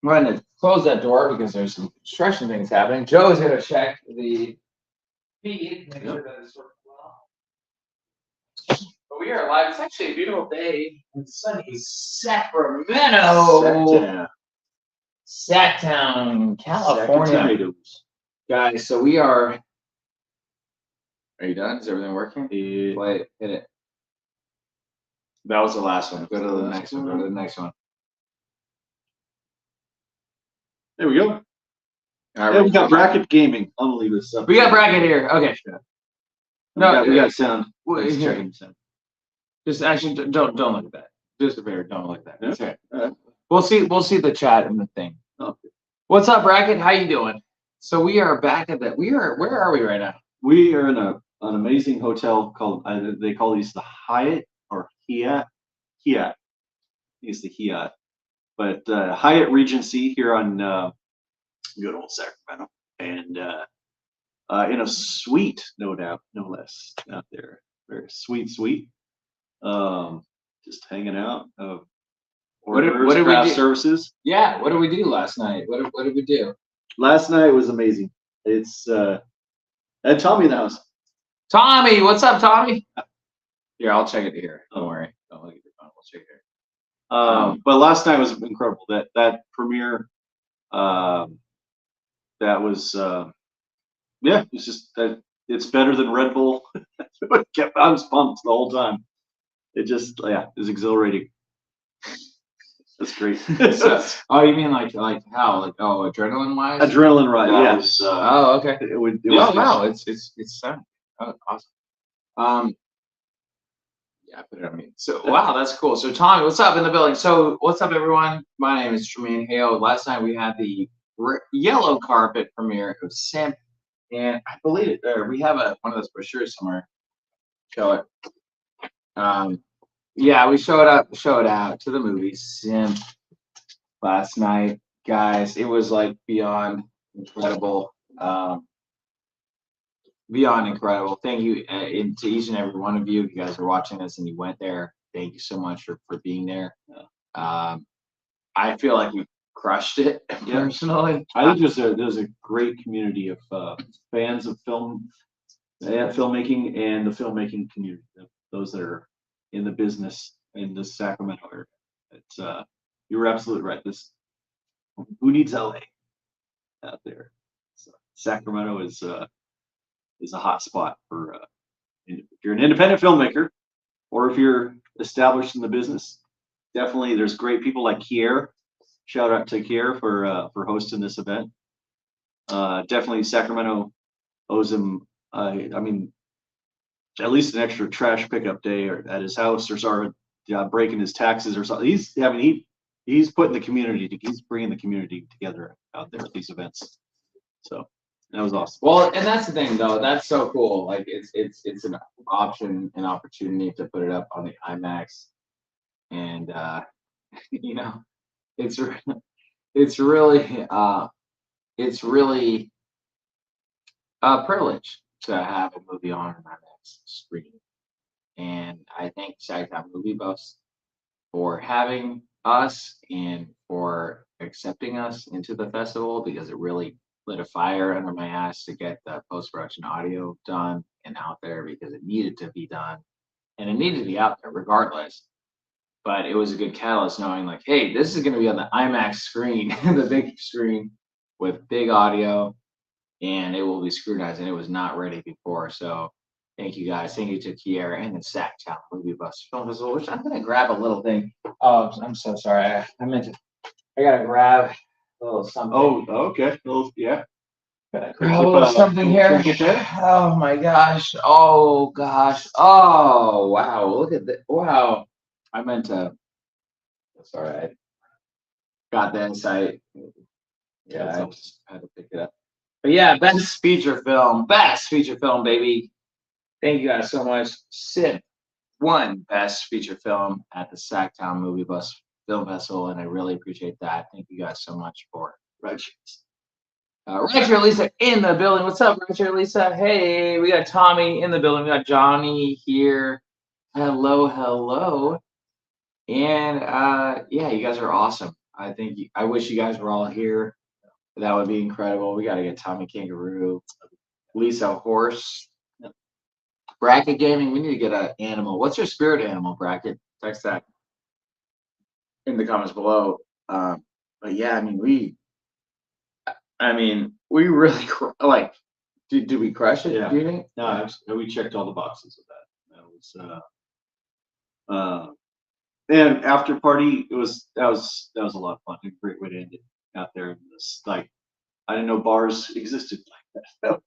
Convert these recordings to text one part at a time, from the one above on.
I'm going to close that door because there's some construction things happening. Joe is going to check the feed, make sure that it's working well. But we are live. It's actually a beautiful day in sunny Sacramento, Sacktown, California. Guys, so we are. Are you done? Is everything working? Yeah. Play it. Hit it. That was the last one. Go to the next one. Go to the next one. There we go. All right, we got bracket gaming. I'm gonna leave this up. We got bracket here. Okay. No, we got sound. Checking sound. Just actually don't look at that. Just don't look at that. That's okay. We'll see the chat and the thing. Okay. What's up, bracket? How you doing? So we are back at that. Where are we right now? We are in an amazing hotel called they call these the Hyatt or Hyatt. It's the Hyatt. But Hyatt Regency here on good old Sacramento, and in a suite, no doubt, no less, out there. Very sweet suite. Just hanging out. What did we do? Services. Yeah. What did we do last night? What did we do? Last night was amazing. It's had Tommy in the house. Tommy, what's up, Tommy? Here, I'll check it here. Don't worry. Don't look at your phone. We'll check it here. But last night was incredible. That premiere, that was it's just that it's better than Red Bull. I was pumped the whole time. It was exhilarating. That's great. Oh, you mean like how? Like adrenaline wise? Adrenaline ride, yeah. Okay. It was wow, it's fun. Oh, awesome. Yeah, I put it on mute. So wow, that's cool. So Tommy, what's up in the building? So what's up, everyone? My name is Tremaine Hale. Last night we had the yellow carpet premiere of SiMP, and I believe we have one of those brochures somewhere. Show it. Yeah, we showed out to the movie SiMP last night, guys. It was like beyond incredible. Beyond incredible. Thank you to each and every one of you. If you guys are watching this and you went there, thank you so much for being there. I feel like we crushed it personally. I think there's a great community of fans of filmmaking and the filmmaking community. Those that are in the business in the Sacramento area. It's you were absolutely right. Who needs LA out there? So Sacramento is a hot spot for if you're an independent filmmaker or if you're established in the business. Definitely, there's great people like Kier. Shout out to Kier for hosting this event. Definitely, Sacramento owes him. I mean, at least an extra trash pickup day or at his house, or breaking his taxes or something. He's putting the community. He's bringing the community together out there at these events. So. That was awesome. Well, and that's the thing, though. That's so cool. Like it's an option, an opportunity to put it up on the IMAX, and it's really a privilege to have a movie on an IMAX screen. And I thank Sacktown Movie Bus for having us and for accepting us into the festival, because it really lit a fire under my ass to get the post-production audio done and out there, because it needed to be done and it needed to be out there regardless. But it was a good catalyst knowing like, hey, this is going to be on the IMAX screen, the big screen with big audio, and it will be scrutinized, and it was not ready before. So thank you guys. Thank you to Kiera and the Sacktown Movie Bus Film Festival, which I'm going to grab a little thing. Oh, I'm so sorry. I got to grab a little something. Oh, okay. Yeah. Grab a little something here. Oh my gosh. Oh gosh. Oh wow. Look at that. Wow. I meant to. That's all right. Got the insight. Yeah, I just had to pick it up. But yeah, best feature film, baby. Thank you guys so much. SiMP won best feature film at the Sacktown Movie Bus Film Festival, and I really appreciate that. Thank you guys so much for registering. Roger Lisa in the building. What's up, Roger Lisa? Hey, we got Tommy in the building. We got Johnny here. Hello. And yeah, you guys are awesome. I think I wish you guys were all here. That would be incredible. We got to get Tommy Kangaroo, Lisa Horse, Bracket Gaming. We need to get an animal. What's your spirit animal, Bracket? Text that in the comments below. But yeah, I mean, we really like. Did we crush it? Yeah. Do you think? No, we checked all the boxes of that. That was and after party. That was a lot of fun. A great way to end it out there in this. Like, I didn't know bars existed like that.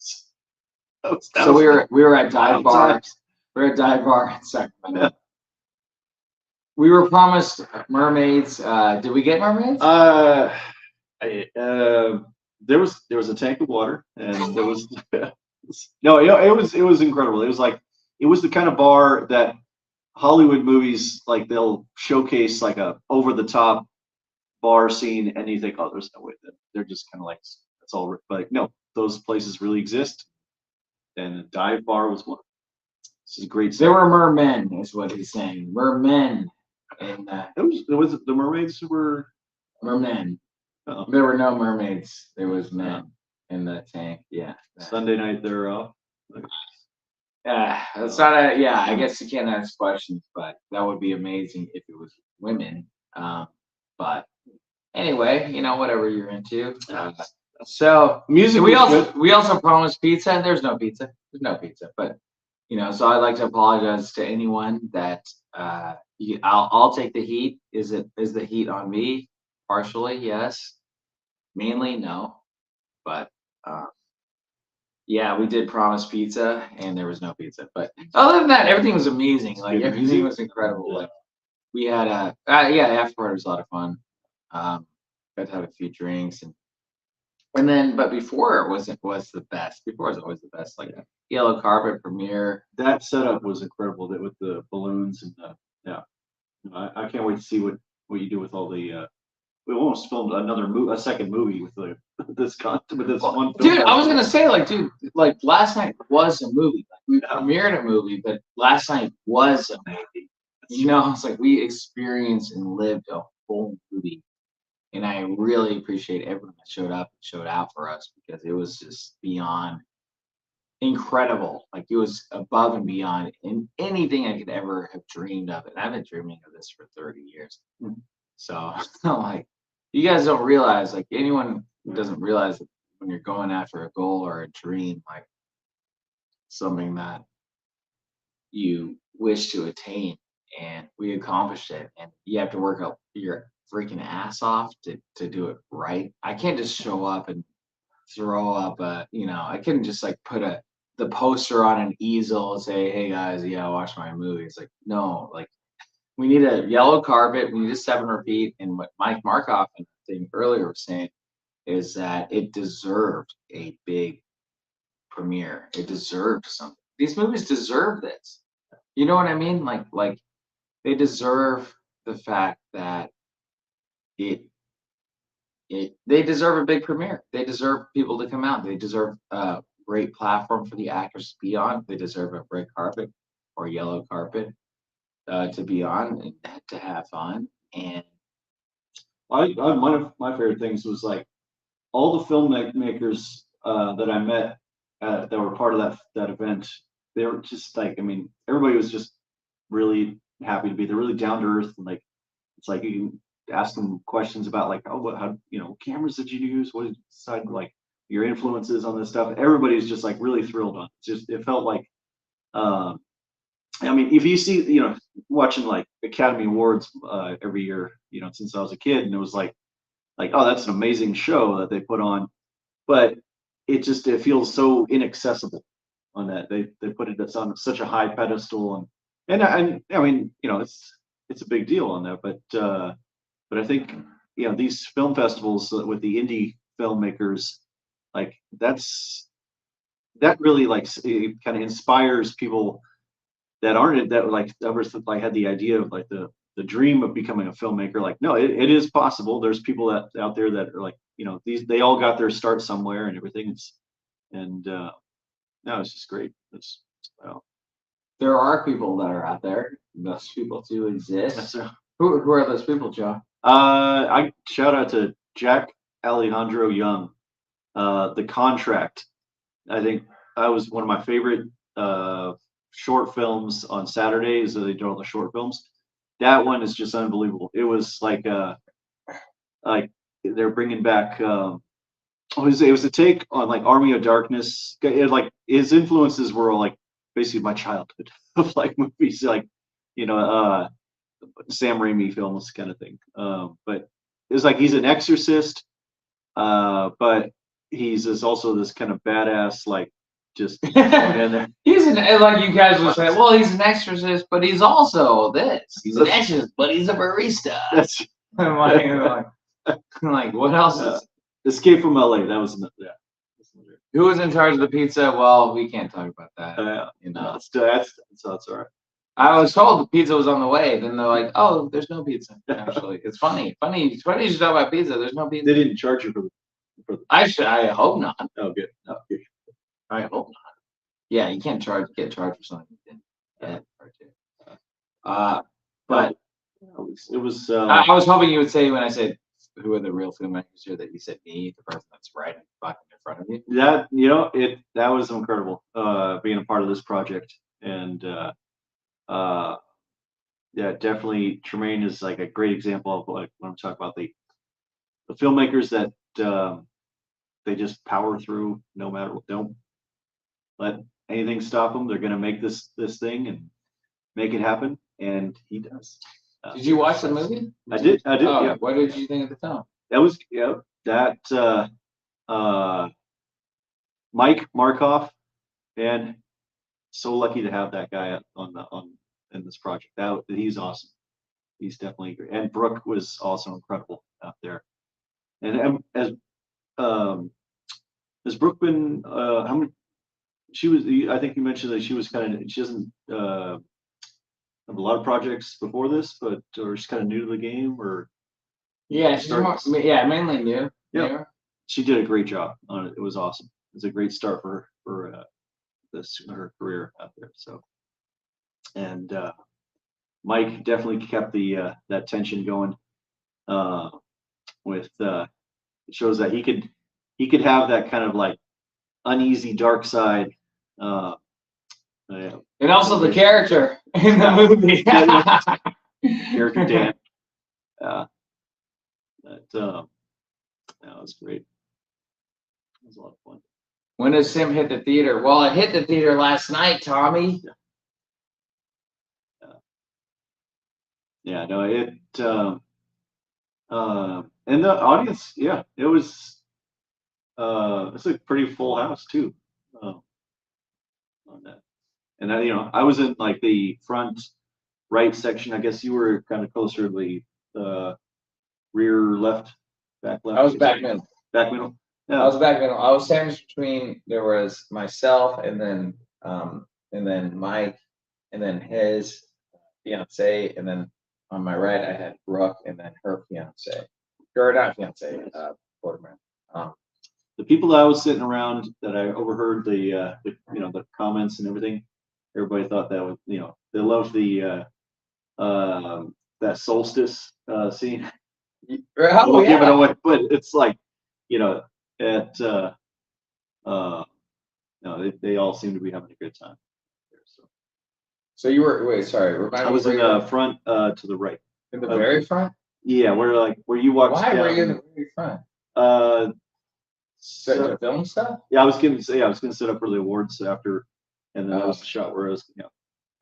So we were at Dive Bar. We were at Dive Bar in Sacramento. Yeah. We were promised mermaids. Did we get mermaids? There was a tank of water, and there was no. It was incredible. It was like, it was the kind of bar that Hollywood movies, like, they'll showcase like a over the top bar scene, and you think, oh, there's no way that they're just kind of like, that's all. But no, those places really exist, and a dive bar was one. This is great. There were mermen, is what he's saying. Mermen. And it was the mermaids who were mermen. Uh-oh. There were no mermaids. There was men in the tank. Yeah. Sunday night they're off. That's not a. Yeah, I guess you can't ask questions, but that would be amazing if it was women. But anyway, whatever you're into. So music. We also promised pizza. There's no pizza. There's no pizza. But so I'd like to apologize to anyone that I'll take the heat. Is the heat on me? Partially, yes. Mainly, no. But yeah, we did promise pizza, and there was no pizza. But other than that, everything was amazing. Like, everything was incredible. Like, we had after party was a lot of fun. Got to have a few drinks, and then, but before was the best. Before was always the best. Like, yellow carpet premiere. That setup was incredible. That with the balloons and I can't wait to see what you do with all the. We almost filmed a second movie with this one. Dude, I was gonna say, like last night was a movie. Like, we premiered a movie, but last night was a movie. It's like we experienced and lived a whole movie, and I really appreciate everyone that showed up and showed out for us, because it was just beyond incredible. Like, it was above and beyond in anything I could ever have dreamed of, and I've been dreaming of this for 30 years. So like, you guys don't realize, like, anyone who doesn't realize that when you're going after a goal or a dream, like something that you wish to attain, and we accomplished it, and you have to work up your freaking ass off to do it right. I can't just show up and throw up I couldn't just like put the poster on an easel and say, hey guys, watch my movie. It's like, no, like, we need a yellow carpet. We need a 7 repeat. And what Mike Markoff, I think earlier, was saying is that it deserved a big premiere. It deserved something. These movies deserve this. You know what I mean? Like they deserve the fact that they deserve a big premiere. They deserve people to come out. They deserve a great platform for the actors to be on. They deserve a red carpet or yellow carpet to be on and to have fun. And one of my favorite things was, like, all the filmmakers that I met that were part of that event. They were just like, everybody was just really happy to be there, really down to earth, and like, it's like you can ask them questions about, like, how cameras did you use? What did you decide, like, your influences on this stuff? Everybody's just like really thrilled on it. It felt like if you see, watching like Academy Awards every year, since I was a kid, and it was like, oh, that's an amazing show that they put on, but it feels so inaccessible on that. They put it on such a high pedestal, and it's a big deal on that, but I think these film festivals with the indie filmmakers, like, that really, like, it kind of inspires people that aren't, that like ever like had the idea of, like, the dream of becoming a filmmaker. Like, no, it is possible. There's people out there that are like, they all got their start somewhere and everything. No, it's just great. Well, there are people that are out there. Those people do exist. that's Who are those people, Joe? I shout out to Jack Alejandro Young. The Contract. I think that was one of my favorite short films on Saturdays. They do all the short films. That one is just unbelievable. It was like they're bringing back. It was a take on like Army of Darkness. Like his influences were like basically my childhood of like movies, like Sam Raimi films kind of thing. But it's like he's an exorcist, but he's also this kind of badass, like just in there. He's like you guys would say, well, he's an exorcist, but he's also this. He's an exorcist, but he's a barista. That's like what else is Escape from LA. That was Who was in charge of the pizza? Well, we can't talk about that. That's all right. I was told the pizza was on the way. Then they're like, "Oh, there's no pizza." Actually, it's funny. You should talk about pizza. There's no pizza. They didn't charge you for the. I hope not. Oh, good. No, good. I hope not. Yeah, you can't get charged for something you didn't get. But it was. I was hoping you would say when I said who are the real filmmakers here that you said me, the person that's right in front of you. That was incredible. Being a part of this project and. Yeah, definitely. Tremaine is like a great example of like when I'm talking about the filmmakers that they just power through no matter what. Don't let anything stop them. They're gonna make this thing and make it happen, and he does. Did you watch the movie? I did. Oh, yeah. What did you think of the film? That was Mike Markoff, and so lucky to have that guy in this project. He's awesome. He's definitely great. And Brooke was also incredible out there. And has Brooke been how many? She was. I think you mentioned that she doesn't have a lot of projects before this, or she's kind of new to the game, or yeah, mainly new. Yeah, she did a great job on it. It was awesome. It was a great start for her her career out there. So. And Mike definitely kept that tension going. With it shows that he could have that kind of like uneasy dark side. And also the character in the movie. Character Dan. That was great. It was a lot of fun. When does SiMP hit the theater? Well, it hit the theater last night, Tommy. Yeah, no, and the audience, yeah, it was it's a pretty full house too. On that. And I was in like the front right section. I guess you were kind of closer to the rear left, back left. I was back middle. Back middle. Yeah. I was back middle. I was sandwiched between. There was myself, and then Mike, and then his fiance, and then on my right I had Brooke, and then her fiance, or not fiance, boyfriend. The people that I was sitting around that I overheard the comments and everything, everybody thought that was they loved the that solstice scene. I won't give it away, but it's like they all seem to be having a good time there. So you were sorry. I was in the front to the right. In the very front? Yeah, where you walked. Why were you in the very front? The film stuff? Yeah, I was gonna set up for the awards after, and then that was the shot where I was.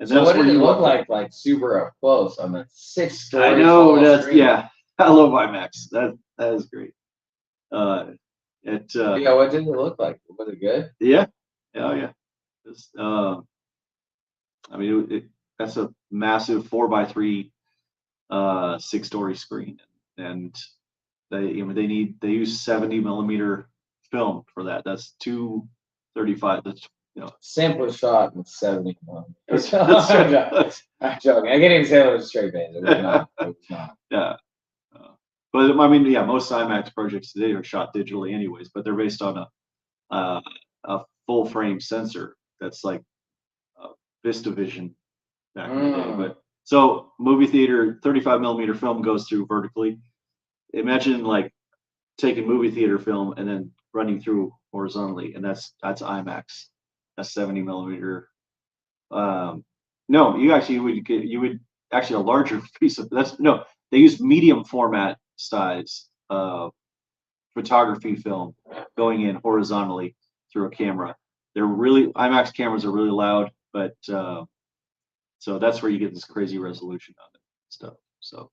And so what did it look like super up close on the 6-story? I know that's screen? Yeah. I love IMAX. That is great. What did it look like? Was it good? Yeah. Oh yeah. I mean, that's a massive 4x3 6-story screen, and they use 70mm film for that. That's 235. That's SiMP was shot in 70mm. I'm joking. I can't even say it was straight face. It was not. Yeah. But I mean, yeah, most IMAX projects today are shot digitally anyways, but they're based on a full frame sensor that's like VistaVision back in the day. But so movie theater 35mm film goes through vertically. imagine like taking movie theater film and then running through horizontally, and that's IMAX, a 70 millimeter. No, you would actually a larger piece of they use medium format size photography film going in horizontally through a camera. They're really IMAX cameras are really loud, but so that's where you get this crazy resolution on it stuff. So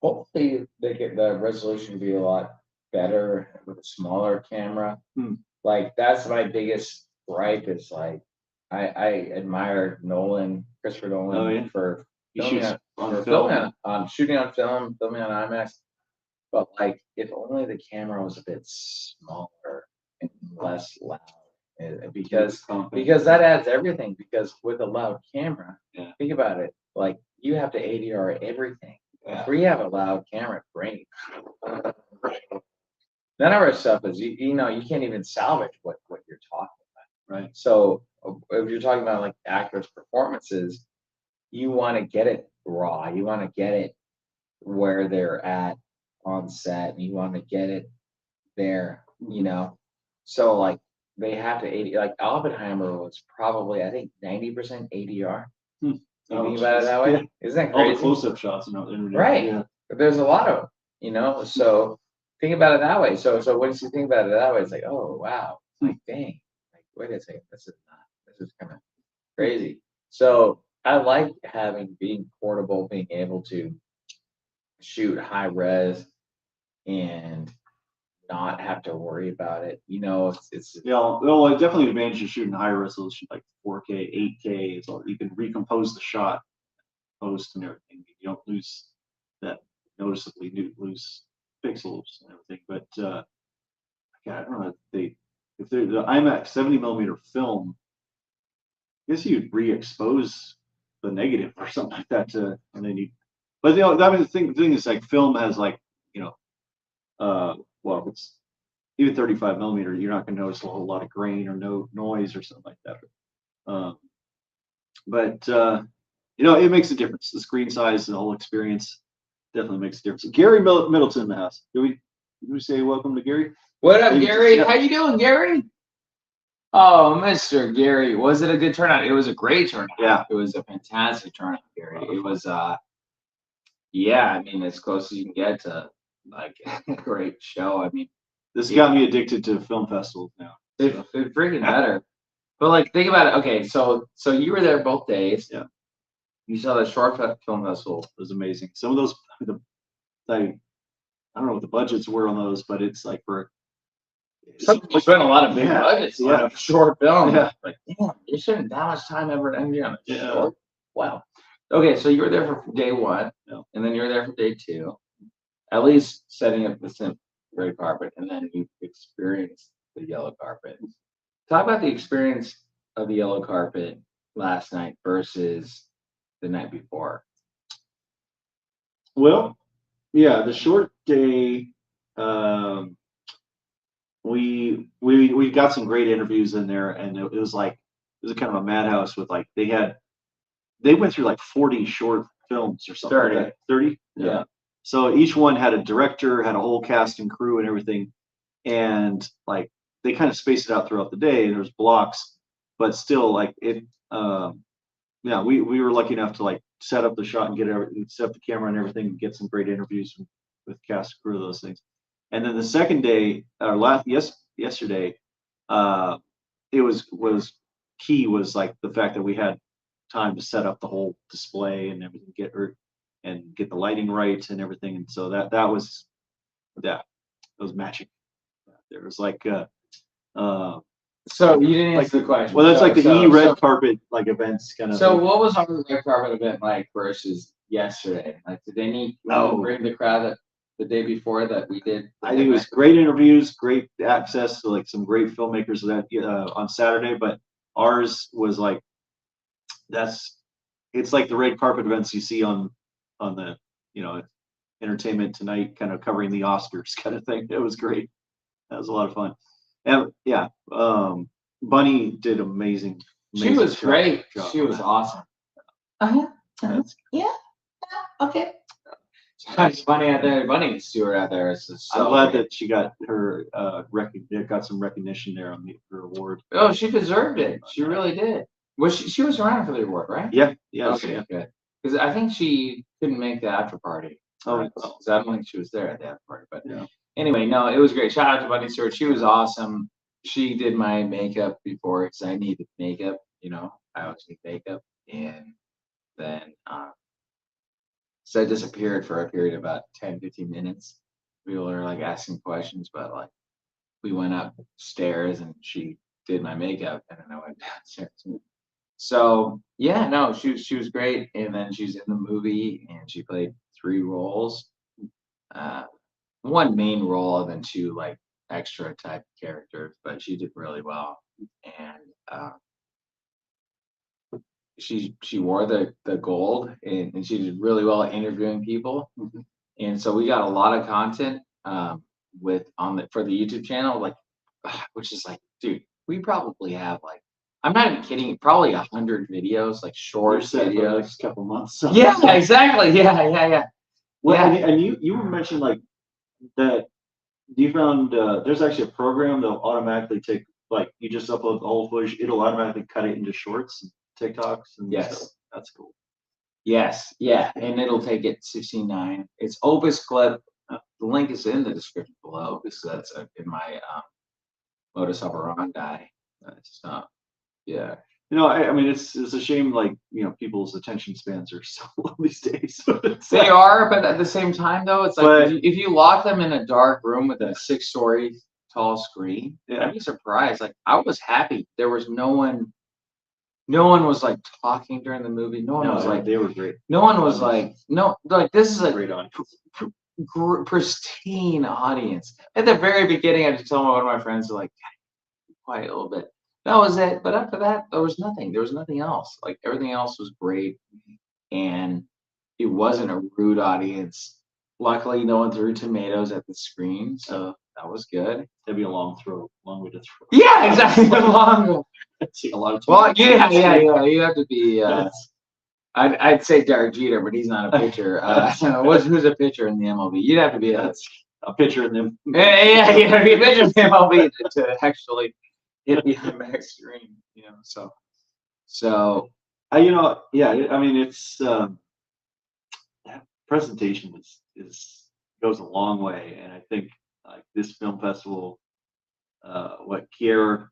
hopefully they get the resolution to be a lot better with a smaller camera. Like that's my biggest gripe is like I admire Christopher Nolan for filming shooting on film, filming on IMAX. But like if only the camera was a bit smaller and less loud. Because that adds everything. Because with a loud camera, think about it. Like you have to ADR everything. If we have a loud camera, great. None of our stuff is you know you can't even salvage what you're talking about. Right. So if you're talking about like actors' performances, you want to get it raw. You want to get it where they're at on set. And you want to get it there. You know. So like. They have to ADR. Like Oppenheimer was probably, I think, 90% ADR. Think about it that way. Yeah. Isn't that crazy? All the close-up shots, right? Yeah. But there's a lot of, So think about it that way. So once you think about it that way, it's like, oh wow, like dang, like wait a second, this is kind of crazy. So I like being portable, being able to shoot high res and not have to worry about it. It's well, it definitely advantage of shooting high resolution like 4K, 8K. So you can recompose the shot, post and everything. You don't lose that noticeably lose pixels and everything. But I don't know if they're the IMAX 70 millimeter film. I guess you'd re-expose the negative or something like that and then you. But the thing is like film has like well, if it's even 35 millimeter, you're not going to notice a whole lot of grain or no noise or something like that. But it makes a difference. The screen size, the whole experience definitely makes a difference. Gary Middleton in the house. Do we say welcome to Gary? What up, Gary? How you doing, Gary? Oh, Mr. Gary, was it a good turnout? It was a great turnout. Yeah, it was a fantastic turnout, Gary. It was I mean, as close as you can get to like a great show. I mean, this got me addicted to film festivals now. It's freaking better. But like, think about it. Okay, so you were there both days. Yeah. You saw the short film festival. It was amazing. Some of those, I don't know what the budgets were on those, but it's like some people spend a lot of big budgets on a short film. Yeah. Like, damn, you're spending that much time ever on a Yeah. short. Wow. Okay, so you were there for day one, and then you were there for day two. At least setting up the SiMP red carpet, and then you experienced the yellow carpet. Talk about the experience of the yellow carpet last night versus the night before. Well, yeah, the short day, we got some great interviews in there, and it was kind of a madhouse with like they went through like 40 short films or something. 30. Like that. 30? Yeah. So each one had a director, had a whole cast and crew and everything, and like they kind of spaced it out throughout the day. And there was blocks, but still like it. We were lucky enough to like set up the shot and set up the camera and everything, and get some great interviews with cast and crew, those things. And then the second day, or yesterday, it was key was like the fact that we had time to set up the whole display and everything, get the lighting right and everything. And so that was magic. There was like so you didn't answer the question. Well, that's the red carpet like events kind of. So what was our red carpet event like versus yesterday? Like, did they bring the crowd the day before that we did? I think it was great interviews, great access to like some great filmmakers that on Saturday, but ours was like it's like the red carpet events you see on the Entertainment Tonight, kind of covering the Oscars kind of thing. It was great. That was a lot of fun. And yeah, Bunny did amazing. She was great. She was awesome. Yeah. Okay. It's funny out there. Bunny Stewart out there is just I'm so glad great. that she got her got some recognition there on her award. Oh, she deserved it. She really did. Was she was around for the award, right? Yeah, yeah. Okay, Yeah. good. Because I think she couldn't make the after party. Oh, Right? well. So I don't think she was there at the after party. But Yeah. anyway, no, it was great. Shout out to Bunny Stewart. She was awesome. She did my makeup before because I needed makeup. You know, I always need makeup. And then so I disappeared for a period of about 10, 15 minutes. People are like asking questions, but like we went upstairs and she did my makeup and then I went downstairs. So yeah, no, she was great. And then she's in the movie and she played 3 roles. Uh, one main role and then 2 like extra type characters, but she did really well. And she wore the gold and she did really well at interviewing people. Mhm. And so we got a lot of content with on the for the YouTube channel, like which is like, dude, we probably have like I'm not even kidding, probably 100 videos, like You're short set for the videos. next couple months. So. Yeah, exactly. Yeah. Well, Yeah. and you mentioned like that you found there's actually a program that'll automatically take like you just upload the whole footage, it'll automatically cut it into shorts, and TikToks, and Yes. stuff. That's cool. Yes. Yeah. And it'll take it 16:9. It's Opus Clip. The link is in the description below because that's in my modus operandi. It's not. Yeah. You know, I mean, it's a shame, like people's attention spans are so low these days. They are, but at the same time, though, it's like But- if you lock them in a dark room with a 6-story tall screen, Yeah. I'd be surprised. Like I was happy. There was no one. No one was like talking during the movie. No one was like. they were great. No one was like. No, like this is a Great on. pristine audience. At the very beginning, I just told one of my friends, like, quiet a little bit. That was it. But after that, there was nothing. There was nothing else. Like everything else was great, and it wasn't a rude audience. Luckily, no one threw tomatoes at the screen, so that was good. That'd be a long way to throw. Yeah, exactly. Long. I see a lot of. Well, yeah. You have to be. Yes. I'd say Derek Jeter, but he's not a pitcher. Who's a pitcher in the MLB? You'd have to be a pitcher in them. Yeah, you have to be a pitcher in the MLB to actually hit the IMAX screen. So. Yeah. I mean, it's that presentation is goes a long way, and I think like this film festival, what Kier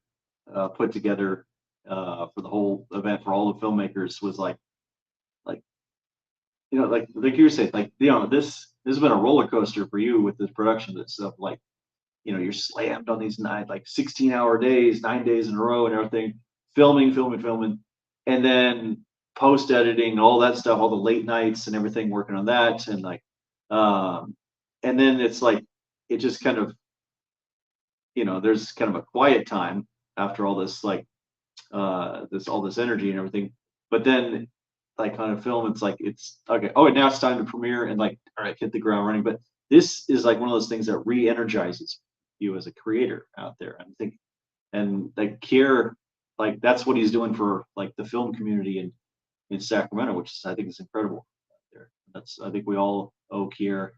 put together for the whole event for all the filmmakers was like like you said, like this has been a roller coaster for you with this production of stuff. Like you're slammed on these 16-hour days, 9 days in a row, and everything, filming, and then post editing, all that stuff, all the late nights and everything, working on that, and and then it's like it just kind of there's kind of a quiet time after all this all this energy and everything, but then like on a film it's like it's okay, oh, now it's time to premiere and like all right, hit the ground running. But this is like one of those things that re-energizes you as a creator out there, I think. And like Kier, like that's what he's doing for like the film community in Sacramento, which is, I think, is incredible out there. I think we all owe Kier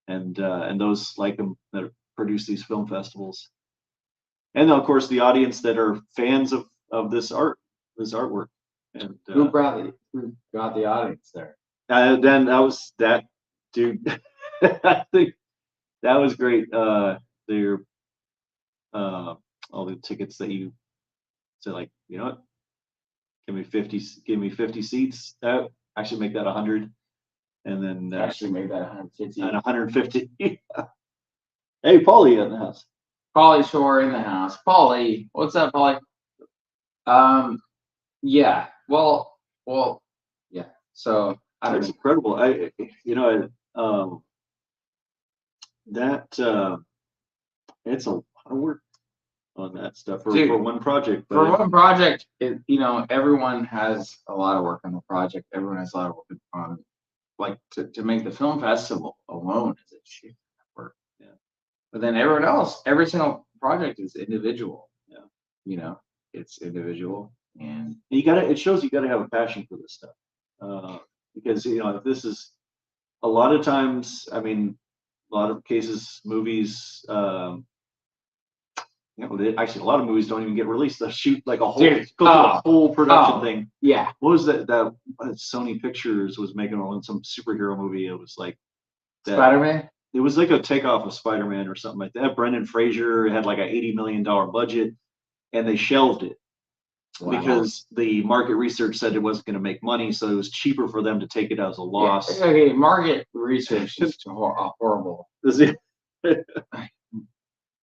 and those like him that produce these film festivals, and of course the audience that are fans of this artwork. And Who got the audience there? then that was that dude. I think that was great. Their all the tickets that you said, like, you know what, give me 50 seats. Actually make that 100, and then Actually made that 150. and 150. Hey, Paulie in the house. Paulie Shore in the house. Paulie, what's up, Paulie? Yeah. Well, yeah. So I don't That's know. incredible. It's a lot of work on that stuff for one project. But for one project, everyone has a lot of work on the project. Everyone has a lot of work on, like, to make the film festival alone is a shit work. Yeah. But then everyone else, every single project is individual. Yeah. It's individual, and it shows you gotta have a passion for this stuff. Because if this is a lot of times, I mean, a lot of cases, movies, actually, a lot of movies don't even get released. They'll shoot like a whole, Dude, go through a whole production thing. Yeah. What was that? That Sony Pictures was making on some superhero movie. It was like Spider-Man. It was like a takeoff of Spider-Man or something like that. Brendan Fraser had like an $80 million budget, and they shelved it because the market research said it wasn't going to make money, so it was cheaper for them to take it as a loss. Yeah. Okay, market research is horrible.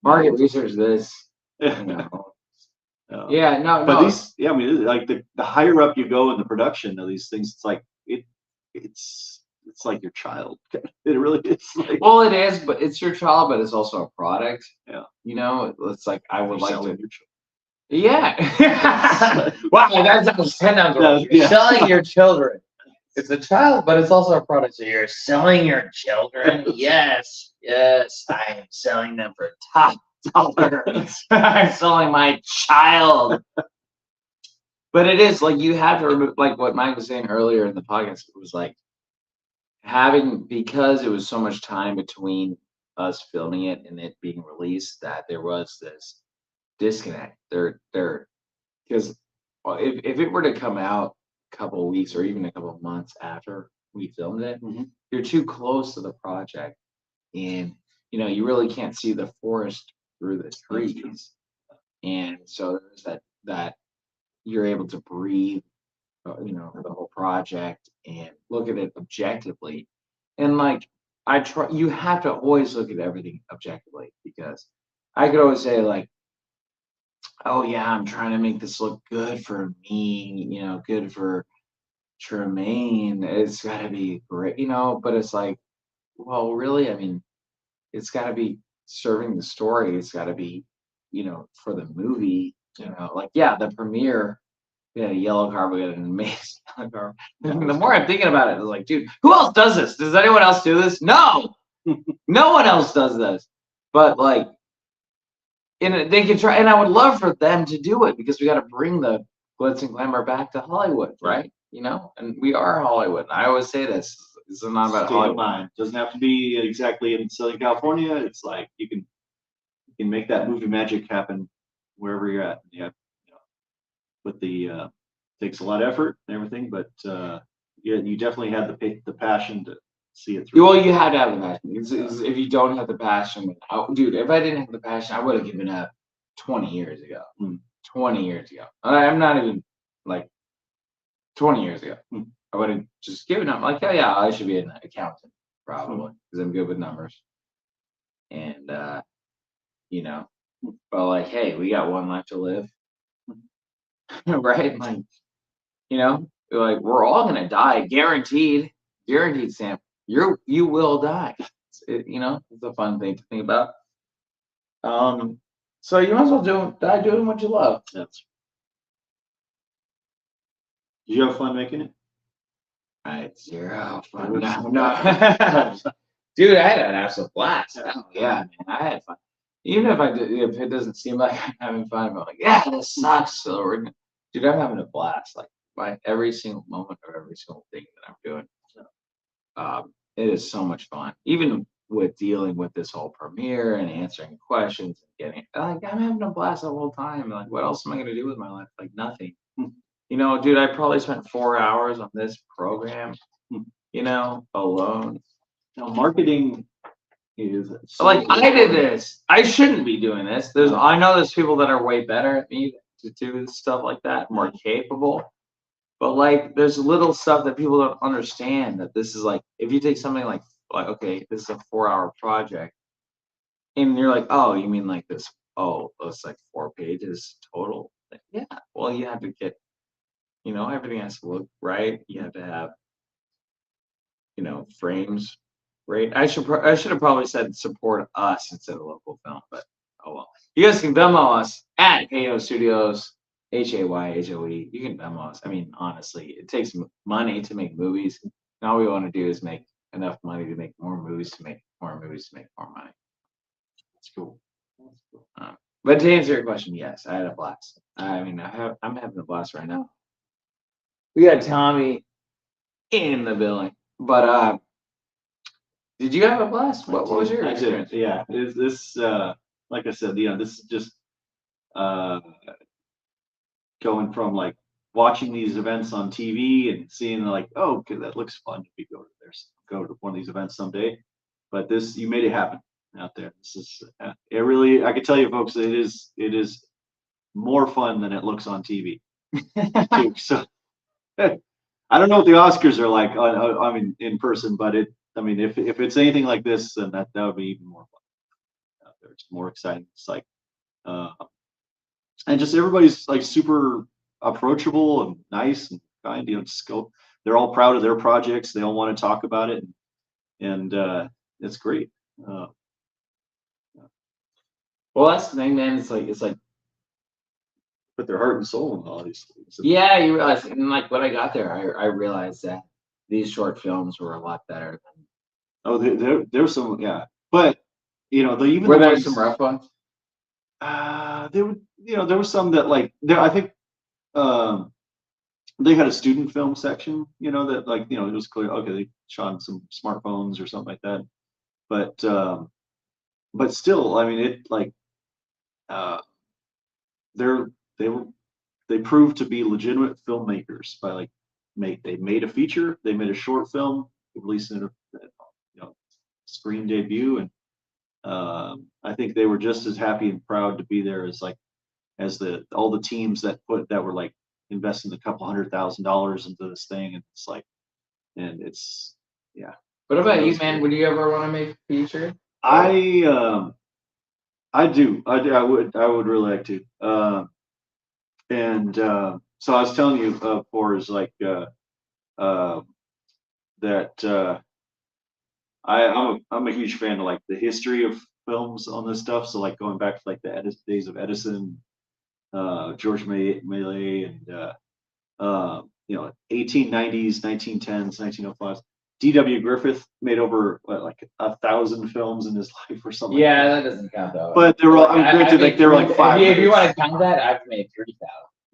Market research this, you know. Yeah, no, but no. These, I mean, like the higher up you go in the production of these things, it's like it's like your child. It really is. Like, well, it is, but it's your child, but it's also a product. Yeah. You know, it's like I would like to. Your Yeah. Wow, that's 10 times. You're selling your children. It's a child, but it's also a product. So you're selling your children. Yes, yes, I am selling them for top dollar. I'm selling my child. But it is like you have to remove, like what Mike was saying earlier in the podcast. It was like because it was so much time between us filming it and it being released that there was this disconnect. Because if it were to come out a couple of weeks or even a couple of months after we filmed it, you're too close to the project, and you really can't see the forest through the trees, and so there's that you're able to breathe, the whole project and look at it objectively, and like you have to always look at everything objectively, because I could always say like, oh yeah, I'm trying to make this look good for me, good for Tremaine. It's got to be great, but it's like, well, really, I mean, it's got to be serving the story. It's got to be, for the movie, like, yeah, the premiere, we had a yellow car, we had an amazing yellow car. The more I'm thinking about it, it's like, dude, who else does this? Does anyone else do this? No, no one else does this. But like, and they can try, and I would love for them to do it, because we got to bring the glitz and glamour back to Hollywood, right? And we are Hollywood. I always say this is not about Hollywood. It doesn't have to be exactly in Southern California. It's like you can make that movie magic happen wherever you're at. Yeah, with the takes a lot of effort and everything, but you definitely had the passion to see it through. Well, you had to have the passion. If you don't have the passion, dude, if I didn't have the passion, I would have given up 20 years ago. 20 years ago. I'm not even like 20 years ago. I would have just given up. Like, yeah, I should be an accountant probably, because I'm good with numbers. And but like, hey, we got one life to live, right? Like, like we're all gonna die, guaranteed, Sam. You will die. It's a fun thing to think about. So you might as well die doing what you love. Did you have fun making it? I had zero fun. No. Dude, I had an absolute blast. Oh, yeah, man, I had fun. Even if it doesn't seem like I'm having fun, I'm like, yeah, this sucks. So dude, I'm having a blast. Like by every single moment of every single thing that I'm doing. So, it is so much fun. Even with dealing with this whole premiere and answering questions and getting like, I'm having a blast the whole time. Like, what else am I gonna do with my life? Like nothing. Dude, I probably spent 4 hours on this program, alone. Now, marketing is like I did this. I shouldn't be doing this. I know there's people that are way better at me to do stuff like that, more capable. But like, there's little stuff that people don't understand. That this is like, if you take something like okay, this is a 4-hour project, and you're like, oh, you mean like this? Oh, it's like 4 pages total. Like, yeah. Well, you have to get, everything has to look right. You have to have, frames. Right. I should have probably said support us instead of local film, but oh well. You guys can Venmo us at Hayo Studios, HAYHOE. You can Venmo us. I mean, honestly, it takes money to make movies, and all we want to do is make enough money to make more movies, to make more movies, to make more money. That's cool. But to answer your question, yes, I had a blast. I mean, I'm having a blast right now. We got Tommy in the building, but Did you have a blast? What was your I did. experience? Yeah. Is this like I said, this is just uh going from like watching these events on TV and seeing like, oh, okay, that looks fun. We go to one of these events someday. But this, you made it happen out there. This is it really. I can tell you, folks, it is more fun than it looks on TV. Too. So I don't know what the Oscars are like. I mean, in person, but I mean, if it's anything like this, then that would be even more fun out there. It's more exciting. It's like, uh, and just everybody's like super approachable and nice and kind. Just go. They're all proud of their projects. They all want to talk about it, and it's great. Uh, Well, that's the thing, man. It's like put their heart and soul in all these things. yeah, you realize, and like when I got there, I realized that these short films were a lot better than. Oh, there's some, yeah, but even Were the there ones, some rough ones? there were, there was some that like there. I think um, they had a student film section, that like it was clear, okay, they shot on some smartphones or something like that, but still, I mean, it like uh, they're they were they proved to be legitimate filmmakers by like they made a feature, they made a short film, they released it in a screen debut, and I think they were just as happy and proud to be there as like as all the teams that were like investing a couple $100,000 into this thing, and it's like, and it's yeah. What about you, It's man? great. Would you ever want to make a feature? I do. I would really like to. And so I was telling you before is like uh, that I'm a huge fan of like the history of films on this stuff. So like going back to like the days of Edison, George Méliès, and 1890s, 1910s, 1905s. D.W. Griffith made over like 1,000 films in his life or something. Yeah, that doesn't count though. But they were, Like, granted, like they were like 5 If you minutes. want to count that, I've made 3,000.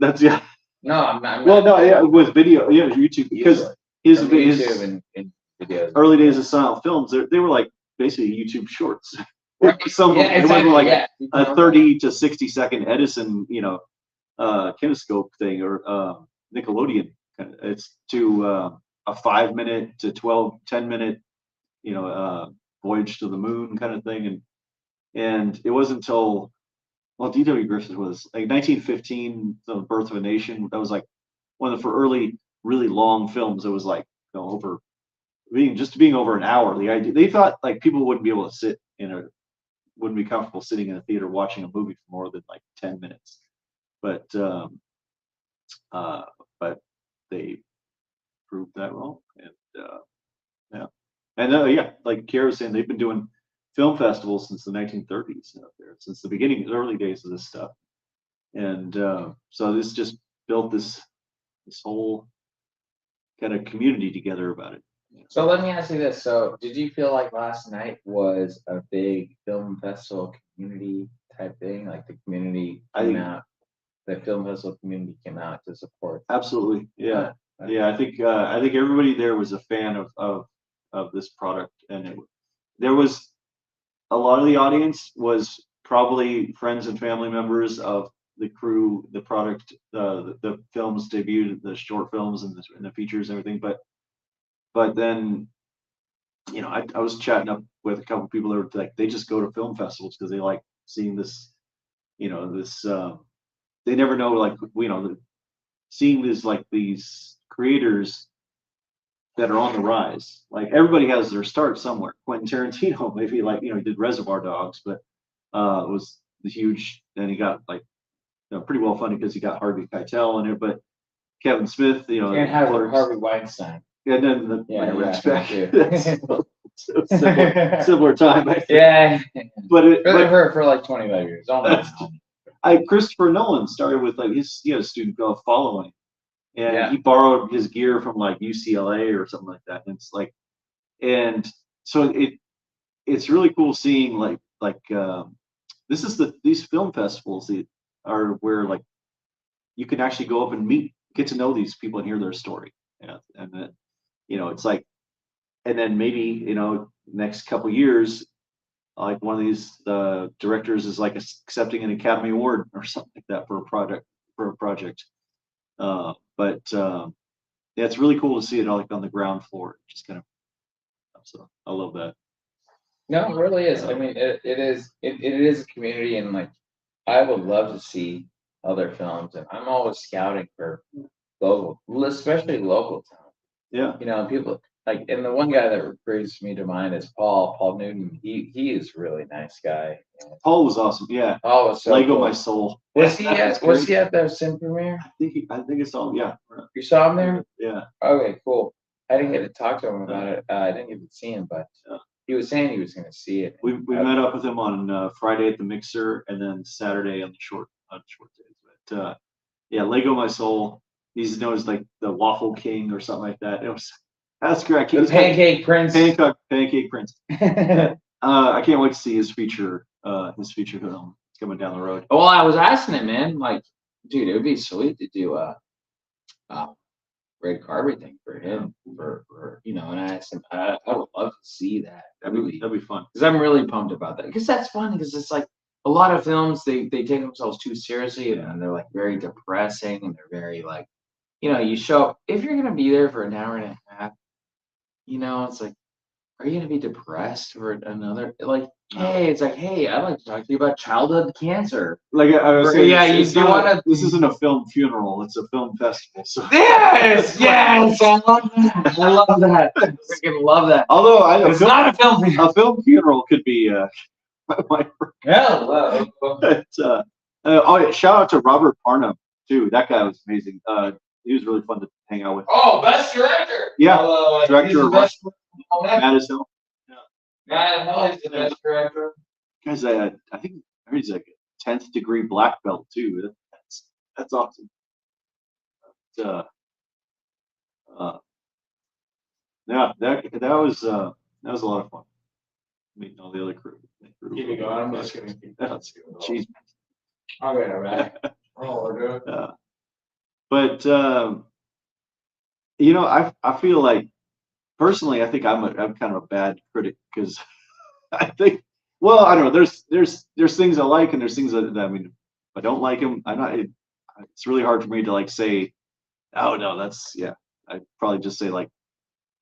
That's yeah. No, I'm not. Well, no, yeah, with video, yeah, YouTube, because his YouTube and videos. early days of silent films, they were like basically YouTube shorts. Right. Some of them, Yeah, it went exactly. like Yeah. a 30 to 60-second Edison, kinescope thing, or Nickelodeon. It's to a 5 minute to 10 minute, voyage to the moon kind of thing, and it wasn't until D.W. Griffith was like 1915, The Birth of a Nation. That was like one of the early, really long films. It was like over being over an hour. The idea they thought like people wouldn't be able to wouldn't be comfortable sitting in a theater watching a movie for more than like 10 minutes, but but they proved that wrong, and yeah, and yeah, like Kiara was saying, they've been doing film festivals since the 1930s out there, since the early days of this stuff, and so this just built this whole kind of community together about it. So let me ask you this. So did you feel like last night was a big film festival community type thing? Like the community came out, the film festival community came out to support. Absolutely. Yeah. Yeah. I think everybody there was a fan of this product, and there was a lot of the audience was probably friends and family members of the crew, the product, the films debuted, the short films and the features and everything. But then, I was chatting up with a couple people that were like, they just go to film festivals because they like seeing this, they never know, like, seeing these creators that are on the rise. Like everybody has their start somewhere. Quentin Tarantino, maybe like, he did Reservoir Dogs, but it was the huge, and he got like, pretty well funded because he got Harvey Keitel in it, but Kevin Smith, And Harvey Weinstein. And then yeah, similar time, I think. Yeah. But for like 25 years. Almost. Christopher Nolan started with like his student following, and he borrowed his gear from like UCLA or something like that. And it's like, and so it's really cool seeing these film festivals are where like you can actually go up and get to know these people and hear their story. Yeah, and then it's like and then maybe, you know, next couple years, like one of these directors is like accepting an Academy Award or something like that for a project. Yeah, it's really cool to see it like on the ground floor. Just kind of, so I love that. No, it really is. I mean, it is a community, and like I would love to see other films, and I'm always scouting for local, especially local talent. Yeah. You know, people like, and the one guy that brings me to mind is Paul Newton. He is a really nice guy. Paul was awesome. Yeah. Paul was so Lego cool. My Soul. Was he at the SiMP premiere? I think it's all. Yeah. You saw him there? Yeah. Okay, cool. I didn't get to talk to him about it. I didn't get to see him, but he was saying he was going to see it. We met up with him on Friday at the Mixer, and then Saturday on the short days. But yeah, Lego My Soul. He's known as like the Waffle King or something like that. That's great. The Pancake Prince. Pancake Prince. I can't wait to see his feature film. It's coming down the road. Well, I was asking him, man, like, dude, it would be sweet to do a red carpet thing for him, for you know. And I asked him, I would love to see that. That'd be fun. Because I'm really pumped about that. Because that's fun. Because it's like a lot of films, they take themselves too seriously, and they're like very depressing, and they're very like, you know, you show up if you're gonna be there for an hour and a half. You know, it's like, are you gonna be depressed for another? Like, hey, it's like, hey, I'd like to talk to you about childhood cancer. Like I was saying, yeah, you want to. This isn't a film funeral; it's a film festival. So yes, I love that. I love that. I freaking love that. Although it's not a film funeral. A film funeral could be Yeah. But, oh yeah, shout out to Robert Parnham too. That guy was amazing. He was really fun to hang out with. Oh, best director. Yeah, director of best. Madison. Yeah, he's the best director. Guys, I think he's like a 10th degree black belt too. That's awesome. Yeah, that was a lot of fun. Meeting all the other crew. Keep it going. I'm just gonna keep that. Jeez. All right. Oh, we're good. But you know, I feel like personally, I think I'm kind of a bad critic because I think, well, I don't know. There's things I like and there's things that I mean, if I don't like them, I'm not. It's really hard for me to like say, oh no, that's I'd probably just say like,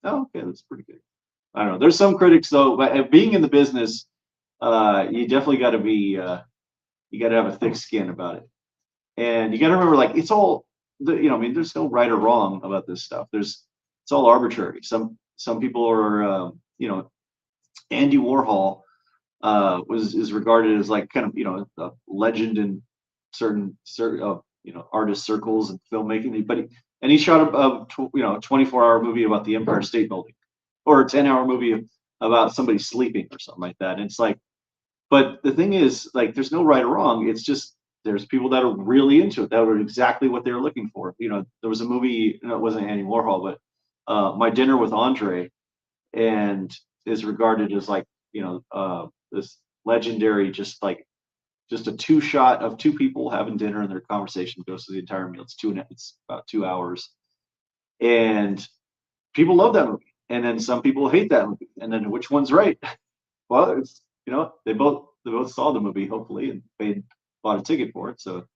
oh okay, that's pretty good. I don't know. There's some critics though, but being in the business, you definitely got to be, you got to have a thick skin about it, and you got to remember like it's all. You know, I mean, there's no right or wrong about this stuff. It's all arbitrary. Some people are, you know, Andy Warhol is regarded as like kind of, you know, a legend in certain you know, artist circles and filmmaking. But he shot a 24-hour movie about the Empire State Building, or a 10-hour movie about somebody sleeping or something like that. And it's like, but the thing is, like, there's no right or wrong. It's just there's people that are really into it, that were exactly what they were looking for. You know, there was a movie, it wasn't Andy Warhol, but My Dinner with Andre, and is regarded as like, you know, this legendary, just a 2-shot of 2 people having dinner, and their conversation goes through the entire meal. It's about 2 hours, and people love that movie. And then some people hate that movie. And then which one's right? Well, it's, you know, they both saw the movie hopefully and bought a ticket for it. So,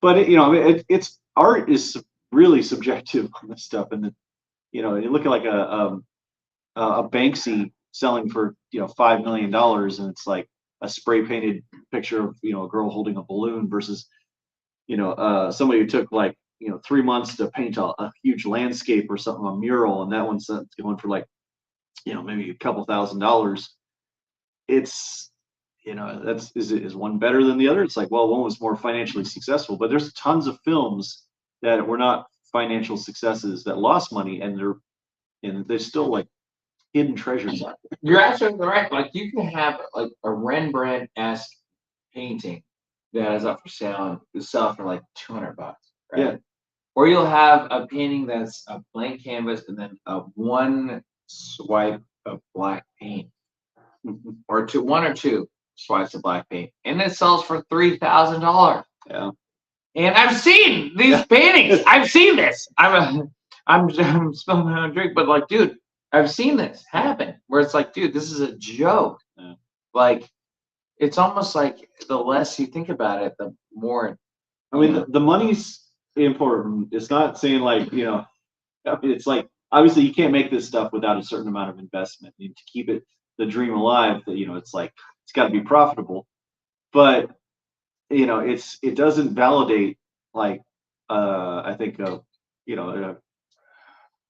but you know, it's art is really subjective on this stuff. And you know, you look at like a Banksy selling for, you know, $5 million, and it's like a spray painted picture of, you know, a girl holding a balloon versus, you know, somebody who took like, you know, 3 months to paint a huge landscape or something, a mural, and that one's going for like, you know, maybe a couple $1,000s. It's, you know, is one better than the other? It's like, well, one was more financially successful, but there's tons of films that were not financial successes that lost money, and they're still like hidden treasures. You're absolutely right. Like, you can have like a Rembrandt-esque painting that is up for sale and sell for like $200, right? Yeah. Or you'll have a painting that's a blank canvas and then a one swipe of black paint, or one or two swipes of black paint, and it sells for $3,000. Yeah. And I've seen these paintings. I've seen this. I'm spilling my own drink, but like, dude, I've seen this happen where it's like, dude, this is a joke. Yeah. Like, it's almost like the less you think about it, the more. I mean, the money's important. It's not saying like, I mean, it's like obviously you can't make this stuff without a certain amount of investment. And to keep the dream alive, that it's like it's got to be profitable. But it doesn't validate like I think I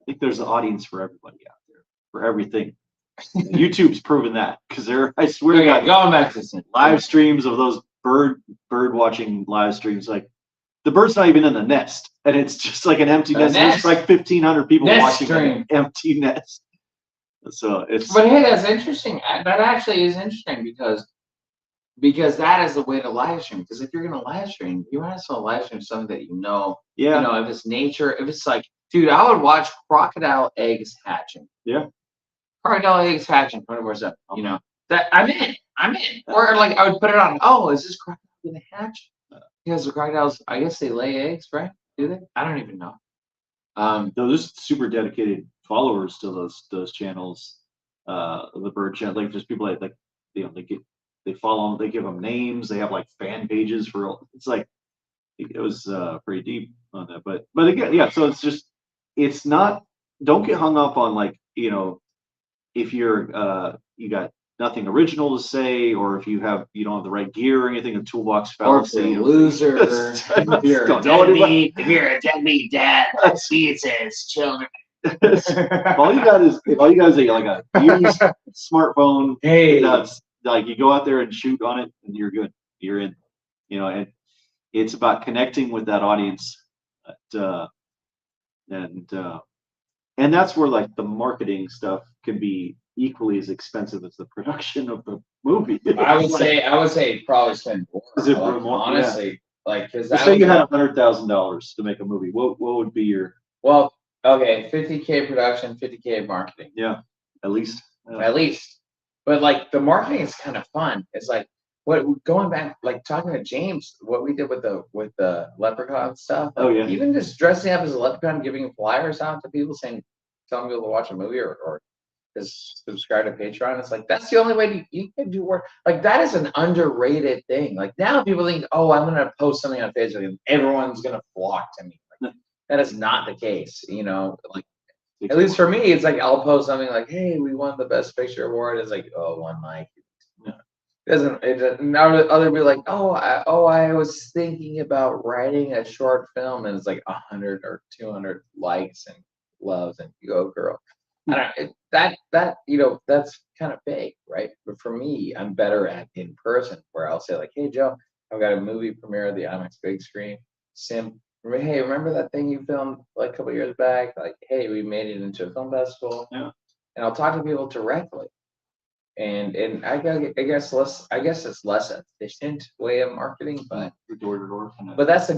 think there's an audience for everybody out there for everything. YouTube's proven that because I swear to God, going back to SiMP. live streams of those bird watching live streams, like the bird's not even in the nest, and it's just like an empty nest. There's like 1,500 people Nest watching stream. an empty nest. So it's. But hey, that's interesting. That actually is interesting because that is the way to live stream. Because if you're gonna live stream, you might as well live stream something that Yeah. if it's nature, if it's like, dude, I would watch crocodile eggs hatching. Yeah. Crocodile eggs hatching 24/7. That I'm in. Or like I would put it on. Oh, is this crocodile gonna hatch? Because the crocodiles, I guess they lay eggs, right? Do they? I don't even know. There's super dedicated followers to those channels, the bird channel. Like just people like they follow them, they give them names, they have like fan pages for. It's like it was pretty deep on that, but again, yeah. So it's not. Don't get hung up on like if you're you got nothing original to say, or if you don't have the right gear or anything, a toolbox fallacy. Or if you're a loser, if you're a deadbeat dad that beats his children. all you got is like a used smartphone. Hey, that's like you go out there and shoot on it, and you're good. You're in. And it's about connecting with that audience, and that's where like the marketing stuff can be equally as expensive as the production of the movie. I would say probably spend more. Is it like, more? Honestly, like because say you had $100,000 to make a movie. What would be your? Well, okay, 50K production, 50K marketing. Yeah, at least. At least, but like the marketing is kind of fun. It's like going back, like talking to James, what we did with the leprechaun stuff. Oh yeah. Even just dressing up as a leprechaun, giving flyers out to people, telling people to watch a movie or just subscribe to Patreon. It's like that's the only way you can do work. Like that is an underrated thing. Like now people think, oh, I'm gonna post something on Facebook and everyone's gonna flock to me. Like, that is not the case. Like at least for me, it's like I'll post something like, hey, we won the best picture award. It's like, oh, one like. It doesn't. Now other be like, I was thinking about writing a short film, and it's like 100 or 200 likes and loves, and you go, girl. I don't. That's kind of fake, right? But for me, I'm better at in person, where I'll say like, hey, Joe, I've got a movie premiere at the IMAX big screen. SiMP. Hey, remember that thing you filmed like a couple years back? Like, hey, we made it into a film festival. Yeah. And I'll talk to people directly. And I guess it's less efficient way of marketing, but door to door. but that's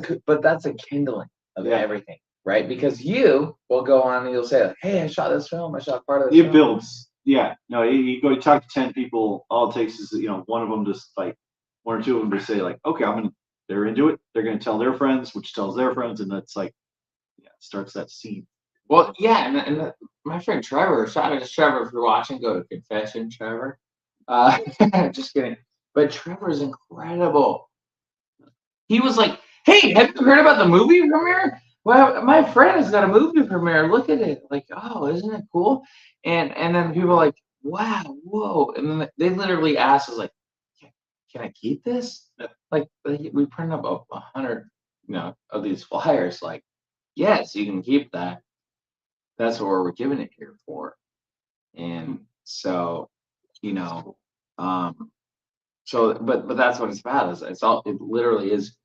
a kindling of everything, right? Because you will go on and you'll say, like, hey, I shot this film, I shot part of this film. It builds. Yeah. No, you go talk to 10 people, all it takes is one of them just like one or two of them to say like, okay, they're into it, they're gonna tell their friends, which tells their friends, and that's like it starts that seed. Well, yeah, and my friend Trevor, shout out to Trevor if you're watching, go to confession, Trevor. Just kidding. But Trevor's incredible. He was like, hey, have you heard about the movie premiere? Well, my friend has got a movie premiere. Look at it. Like, oh, isn't it cool? And then people are like, wow, whoa. And then they literally asked us like, can I keep this? Like we printed up 100, of these flyers. Like, yes, you can keep that. That's what we're giving it here for. And so, but that's what it's about. It literally is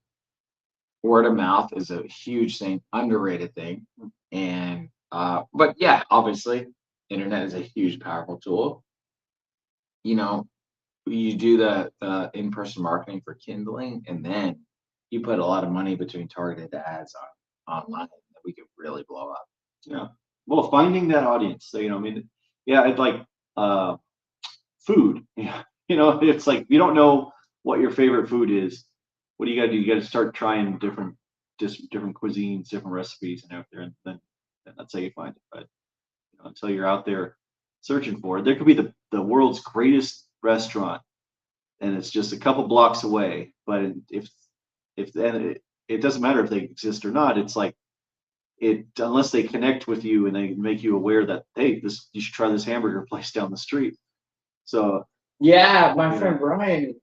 word of mouth is a huge thing, underrated thing. And, but yeah, obviously internet is a huge, powerful tool. You do the in-person marketing for kindling, and then you put a lot of money between targeted ads online that we could really blow up. Yeah. Well, finding that audience. So, I'd like food. Yeah. It's like you don't know what your favorite food is. What do you got to do? You got to start trying different cuisines, different recipes, and out there, and then that's how you find it. But until you're out there searching for. There could be the world's greatest restaurant, and it's just a couple blocks away. But if then it doesn't matter if they exist or not. It's like unless they connect with you and they make you aware that, hey, you should try this hamburger place down the street. So Yeah, my friend Brian,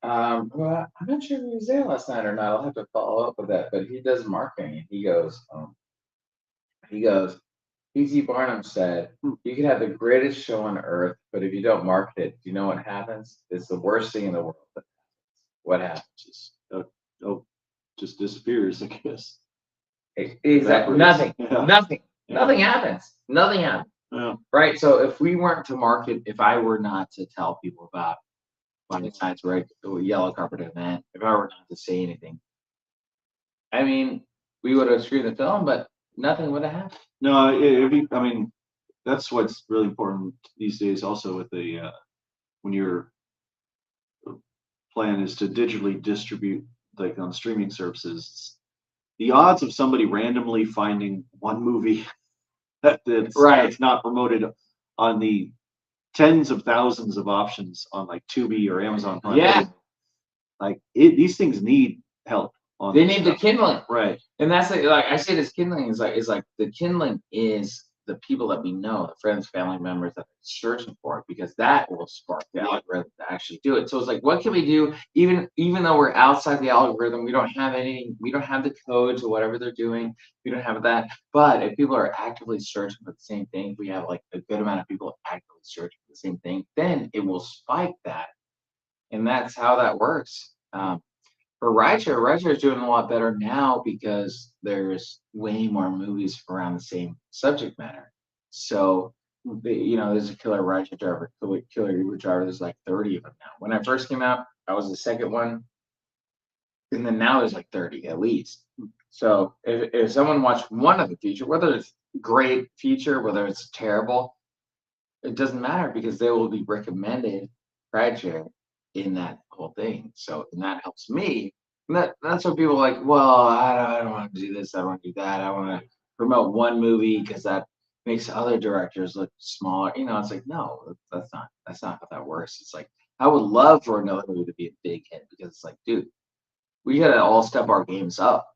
well, I'm not sure if he was there last night or not. I'll have to follow up with that, but he does marketing, and he goes, P.T. Barnum said, you can have the greatest show on earth, but if you don't market it, do you know what happens? It's the worst thing in the world. What happens? Just disappears, I guess. Exactly. Evaporates. Yeah. Nothing happens. Nothing happens. Yeah. Right. So if we weren't to market, if I were not to tell people about Funny Science Red Yellow Carpet event, if I were not to say anything, I mean, we would have screened the film, but nothing would have happened. No, I mean, that's what's really important these days. Also, with when your plan is to digitally distribute, like on streaming services, the odds of somebody randomly finding one movie that's not promoted on the tens of thousands of options on like Tubi or Amazon Prime. Yeah. Like these things need help. They need the kindling. Right. And that's like I say, this kindling is like the kindling is the people that we know, the friends, family members that are searching for it, because that will spark the algorithm to actually do it. So it's like, what can we do? Even though we're outside the algorithm, we don't have the codes or whatever they're doing. We don't have that. But if people are actively searching for the same thing, we have like a good amount of people actively searching for the same thing, then it will spike that. And that's how that works. For rideshare is doing a lot better now because there's way more movies around the same subject matter. So, there's a killer rideshare driver, killer Uber driver. There's like 30 of them now. When I first came out, I was the second one, and then now there's like 30 at least. So if someone watched one of the feature, whether it's great feature, whether it's terrible, it doesn't matter because they will be recommended rideshare in that whole thing. So, and that helps me. And that's what people are like, well, I don't want to do this. I don't want to do that. I want to promote one movie because that makes other directors look smaller. It's like, no, that's not how that works. It's like, I would love for another movie to be a big hit because it's like, dude, we got to all step our games up,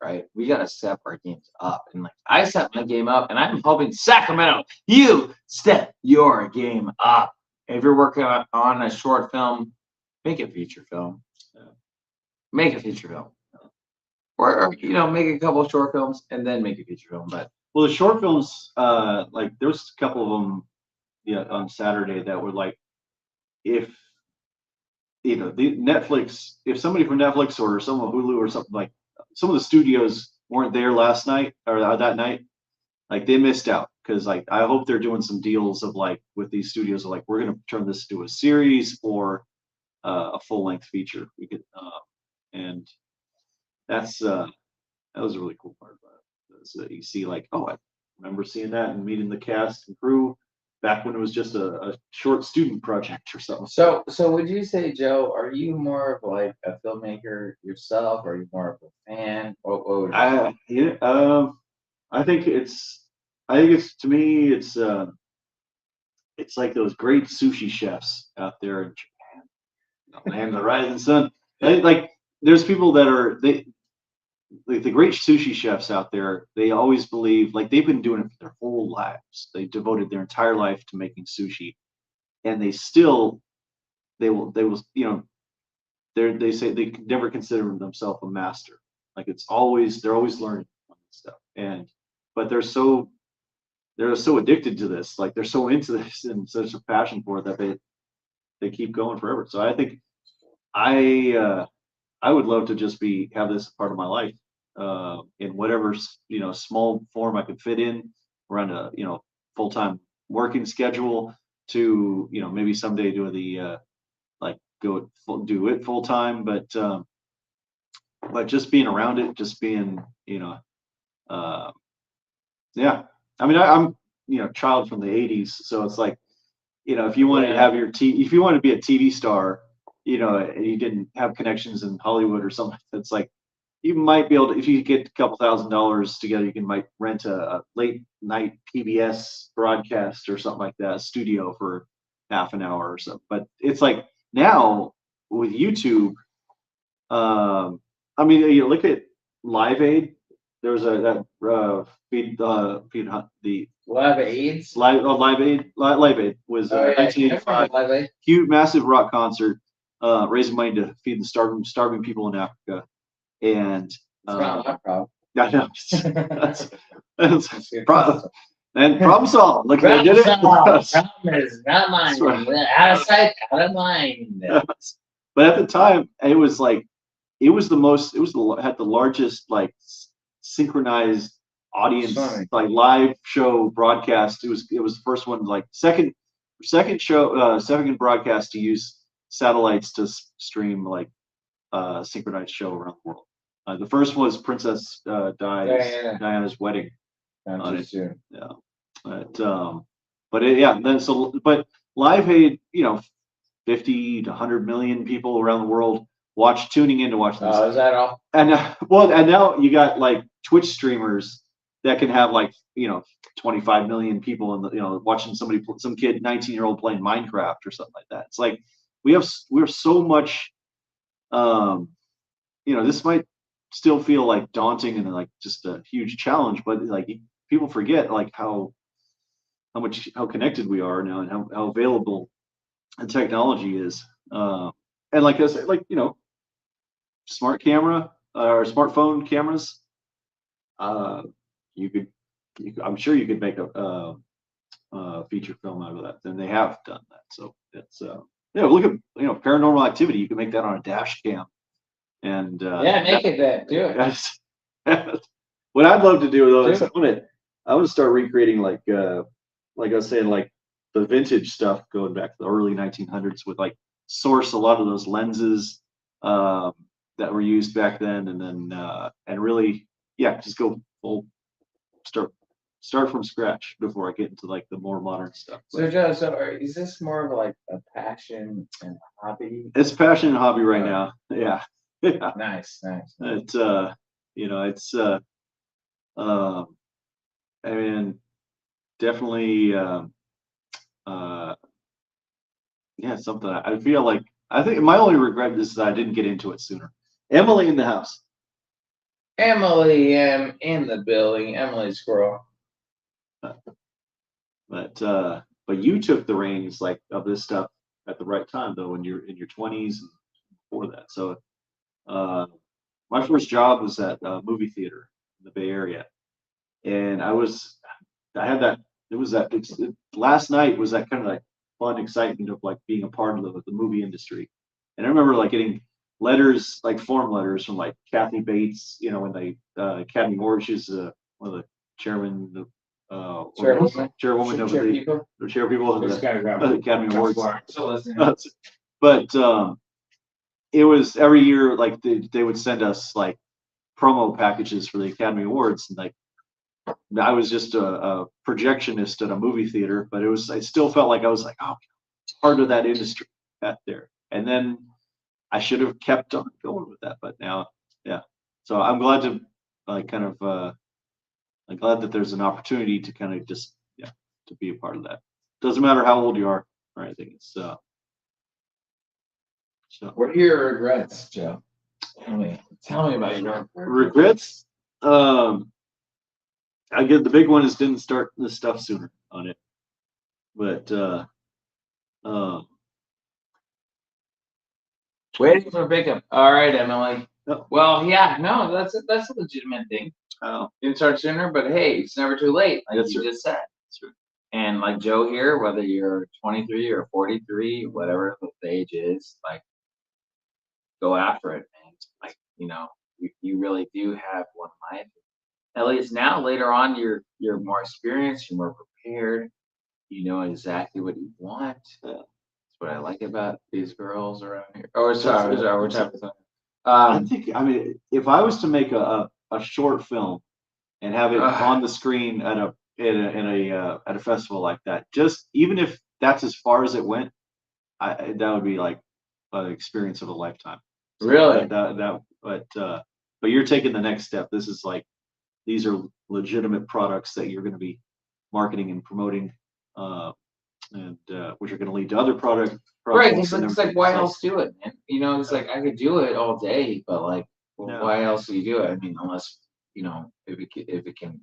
right? We got to step our games up. And like, I set my game up, and I'm hoping Sacramento, you step your game up. If you're working on a short film, make a feature film. Make a feature film. Or make a couple of short films and then make a feature film. But the short films, like there was a couple of them, on Saturday that were like, if the Netflix, if somebody from Netflix or someone Hulu or something, like some of the studios weren't there last night or that night, like they missed out. Because like I hope they're doing some deals of like with these studios of like, we're gonna turn this into a series or a full-length feature. We could and that was a really cool part about it. So that you see like, oh, I remember seeing that and meeting the cast and crew back when it was just a short student project or something. So would you say, Joe, are you more of like a filmmaker yourself, or are you more of a fan? What would you say? I think it's to me it's like those great sushi chefs out there in Japan, land of the rising sun. Like there's people that are like the great sushi chefs out there. They always believe, like they've been doing it for their whole lives. They devoted their entire life to making sushi, and they will they say they could never consider themselves a master. Like they're always learning stuff, but they're so addicted to this, like they're so into this and such a passion for it that they keep going forever. So I think I would love to just have this part of my life in whatever small form I could fit in around a full-time working schedule to maybe someday do do it full time, but just being around it, just being yeah. I mean, I'm child from the '80s, so it's like if you wanted to have if you wanted to be a TV star, and you didn't have connections in Hollywood or something, it's like you might be able to, if you get a couple $1,000s together, might rent a late night PBS broadcast or something like that, a studio for half an hour or something. But it's like now with YouTube, I mean, you look at Live Aid. There was that feed the Live AIDS. Live Aid. Live Aid was Oh, yeah, 1985. Live Aid. Huge, massive rock concert, raising money to feed the starving people in Africa. And It's not my problem. I know. That's problem solved. Look, I did it. Problem is not mine. That's right. Out of sight, out of mind. But at the time, it was like, it was had the largest like synchronized audience, Funny. like live show broadcast. It was the first one, like second broadcast to use satellites to stream like synchronized show around the world. The first was Princess Diana's wedding. Not too soon. Yeah, but Live Aid, 50 to 100 million people around the world tuning in to watch this. Oh, is that all? And and now you got like Twitch streamers that can have like 25 million people in watching some kid 19-year-old playing Minecraft or something like that. It's like we have so much. This might still feel like daunting and like just a huge challenge, but like people forget like how connected we are now and how available the technology is. And like I said, smart camera or smartphone cameras, I'm sure you could make a feature film out of that, and they have done that. So it's look at Paranormal Activity. You can make that on a dash cam, and make it that. Do it. What I'd love to do though is I want to start recreating like I was saying, like the vintage stuff going back to the early 1900s with like source a lot of those lenses that were used back then, and then and really just go full start from scratch before I get into like the more modern stuff. So Joe, is this more of like a passion and hobby? It's a passion and hobby right now. Yeah. Nice. It's I mean, definitely something I feel like. I think my only regret is that I didn't get into it sooner. Emily in the house. Emily in the building. Emily Squirrel. But you took the reins like of this stuff at the right time though, when you're in your 20s and before that. So my first job was at a movie theater in the Bay Area, and last night was that kind of like fun excitement of like being a part of the movie industry. And I remember like getting letters, like form letters from like Kathy Bates, when they Academy Award, she's one of the chairwoman of the Academy Awards. But it was every year like they would send us like promo packages for the Academy Awards, and like I was just a projectionist at a movie theater, but I still felt like I was like, part of that industry out there. And then I should have kept on going with that, but now, so I'm glad to I'm glad that there's an opportunity to kind of just to be a part of that. Doesn't matter how old you are or anything. It's so. What are your regrets, Joe? Tell me about your regrets. I get the big one is didn't start this stuff sooner on it, but waiting for pickup. All right, Emily. Oh. Well, no, that's a legitimate thing. Oh, Didn't start sooner, but hey, it's never too late, like That's you right. just said. That's right. And like Joe here, whether you're 23 or 43, whatever the age is, like go after it, man. Like you really do have one life. At least now, later on, you're more experienced, you're more prepared, you know exactly what you want. That's what I like about these girls around here. Oh, sorry, we're talking about. I think if I was to make a short film and have it on the screen at a festival like that, just even if that's as far as it went, that would be like an experience of a lifetime. So really? but but you're taking the next step. This is like, these are legitimate products that you're going to be marketing and promoting, and which are going to lead to other products. Right, and it's everything. like why else do it, man? You know, it's like I could do it all day, but like, well, Yeah. why else do you do it? I mean, unless if it can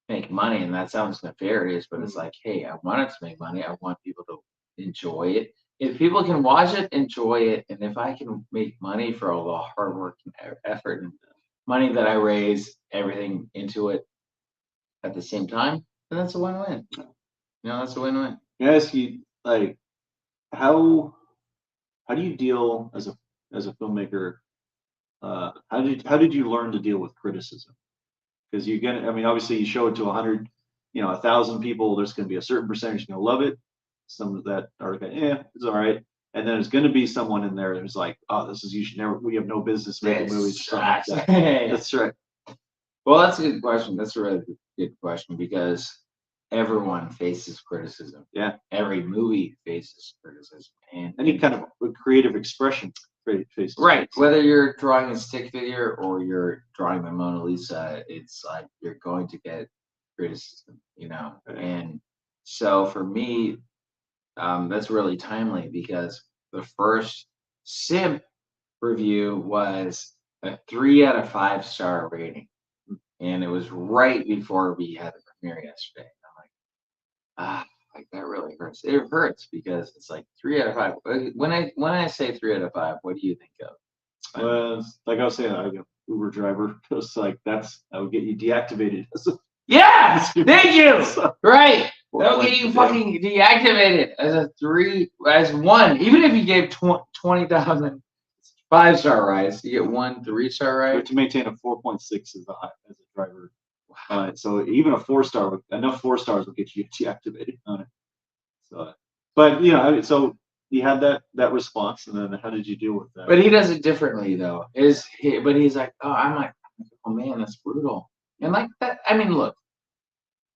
make money, and that sounds nefarious, but it's like, hey, I want it to make money. I want people to enjoy it. If people can watch it, enjoy it, and if I can make money for all the hard work and effort and money that I raise, everything into it at the same time, then that's a win-win. That's a win-win. Can I ask you, like, how do you deal as a filmmaker? How did you learn to deal with criticism? Because you get, I mean, obviously you show it to 100, 1,000 people. There's going to be a certain percentage going to love it. Some that are going, it's all right. And then there's going to be someone in there who's like, oh, you should never. We have no business making movies. Or something like that. That's right. Well, that's a good question. That's a really good question because everyone faces criticism. Yeah. Every movie faces criticism, and any kind of creative expression faces. Right. Whether you're drawing a stick figure or you're drawing the Mona Lisa, it's like you're going to get criticism, Right. And so for me, that's really timely because the first SiMP review was a 3 out of 5 star rating. And it was right before we had the premiere yesterday. I'm like, like that really hurts. It hurts because it's like 3 out of 5. When I say 3 out of 5, what do you think of? Well, like I was saying, I got Uber driver. It's like I would get you deactivated. Yeah, thank you. Right. That'll Like, get you fucking deactivated as one. Even if you gave 20,000 5-star rides, you get 1 3-star You have ride. to maintain a 4.6 as a driver. So even a 4-star, enough 4 stars will get you deactivated on it. So, but so you had that response, and then how did you deal with that? But he does it differently though. But he's like, I'm like, oh man, that's brutal. And like that, I mean, look,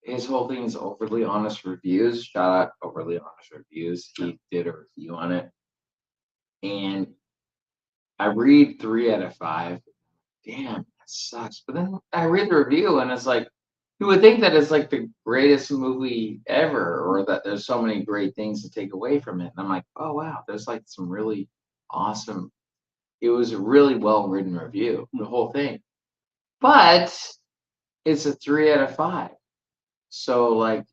his whole thing is overly honest reviews. Shout out overly honest reviews. He did a review on it, and I read 3 out of 5. Damn, that sucks. But then I read the review, and it's like, you would think that it's like the greatest movie ever, or that there's so many great things to take away from it. And I'm like, oh wow, there's like some really awesome. It was a really well written review, the whole thing. But it's a 3 out of 5. So like,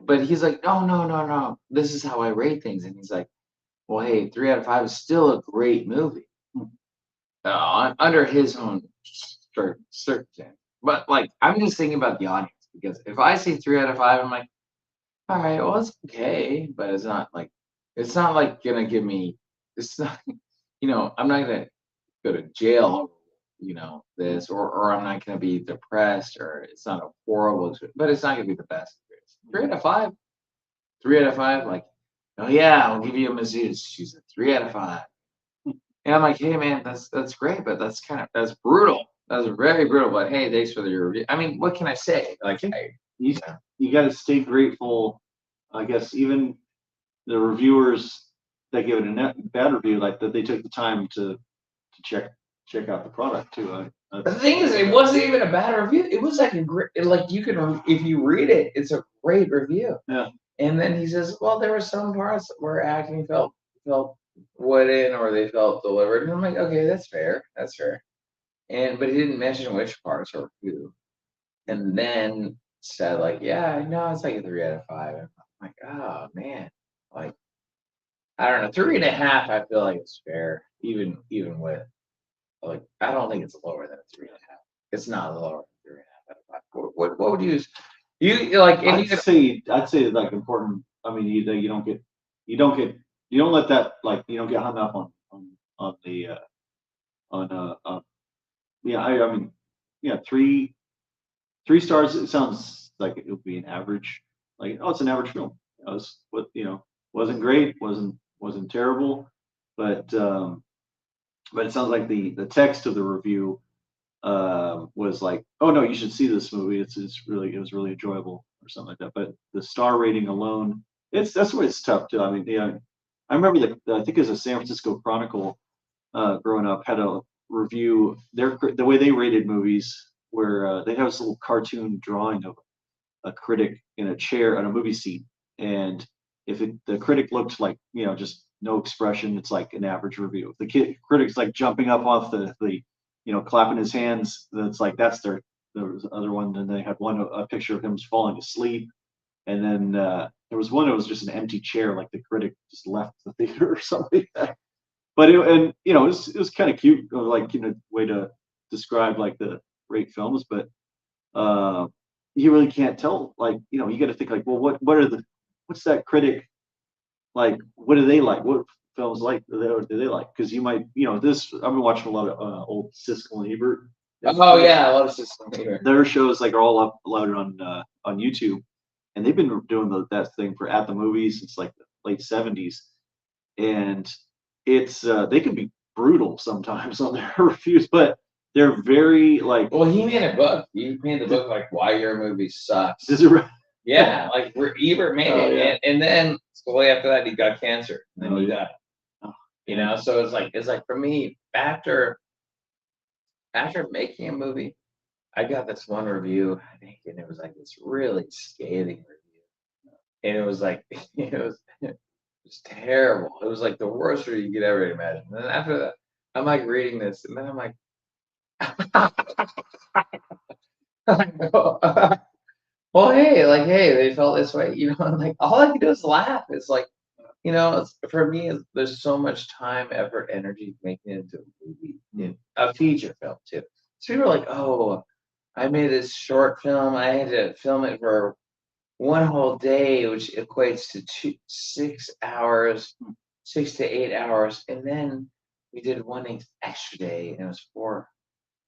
but he's like, no. This is how I rate things, and he's like, well, hey, 3 out of 5 is still a great movie under his own circumstance. But like, I'm just thinking about the audience because if I see 3 out of 5, I'm like, all right, well, it's okay, but it's not like gonna give me. It's not, I'm not gonna go to jail. This or I'm not gonna be depressed or it's not a horrible, but it's not gonna be the best. 3 out of 5. 3 out of 5. Like, oh yeah, I'll give you a masseuse. She's a 3 out of 5. And I'm like, hey man, that's great, but that's brutal. That's very brutal. But hey, thanks for the review. I mean, what can I say? Like, you got to stay grateful. I guess even the reviewers that give it a bad review, like that they took the time to check out the product too. The thing is, it wasn't even a bad review. It was like a great, like you can, if you read it, it's a great review. Yeah. And then he says, well, there were some parts where acting felt wooden or they felt delivered. And I'm like, okay, that's fair. That's fair. But he didn't mention which parts or who. And then said like, yeah, no, it's like a 3 out of 5. And I'm like, oh man, like, I don't know, 3.5. I feel like it's fair, even with like, I don't think it's lower than a 3.5. It's not lower than 3.5 out of 5. What would you like? I'd say like important. I mean, you don't let that, like, you don't get hung up on the I mean, yeah, 3 stars. It sounds like it would be an average. Like, oh, it's an average film. It was wasn't great, wasn't terrible, but it sounds like the text of the review was like, oh no, you should see this movie. It was really enjoyable or something like that. But the star rating alone, that's where it's tough too. I mean, I remember I think it was a San Francisco Chronicle growing up had a review, the way they rated movies, where they have this little cartoon drawing of a critic in a chair on a movie seat, and if the critic looked like just no expression, it's like an average review. If the critic's like jumping up off the clapping his hands, that's like the other one. And they had a picture of him falling asleep, and then there was one that was just an empty chair, like the critic just left the theater or something. But it was kind of cute, like way to describe like the great films, but you really can't tell. Like you got to think like, well, what's that critic like? What do they like? What films do they like? Because you might I've been watching a lot of old Siskel and Ebert. Oh yeah, I love Siskel and Ebert. Their shows like are all uploaded on YouTube, and they've been doing that thing for At the Movies since like the late '70s, and it's they can be brutal sometimes on their reviews, but they're very like. Well, he made a book. He made the book like Why Your Movie Sucks. Is it right? Yeah, like Ebert made it, yeah. and then shortly after that he got cancer, and then he yeah. died. So it's like for me after making a movie, I got this one review, I think, and it was like this really scathing review, and it was like it was terrible. It was like the worst review you could ever imagine. And then after that, I'm like reading this, and then I'm like, well, hey, they felt this way, and like all I can do is laugh. It's like, for me, there's so much time, effort, energy making it into a movie, a feature film too. So people are like, oh, I made this short film. I had to film it for one whole day, which equates to 6 hours, 6 to 8 hours, and then we did one extra day, and it was 4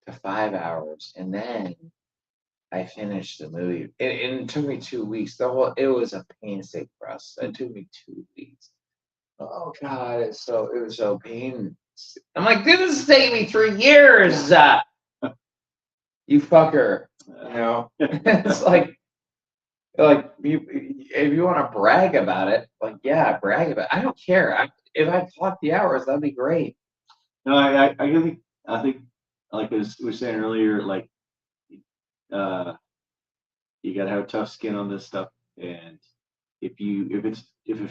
to 5 hours, and then I finished the movie. And it took me 2 weeks. It was a painstaking process. It took me 2 weeks. Oh God, it was so painful. I'm like, this is taking me 3 years. You fucker. It's like if you want to brag about it, like yeah, brag about it. I don't care. If I clock the hours, that'd be great. No, I think like as we were saying earlier, like you gotta have tough skin on this stuff, and if it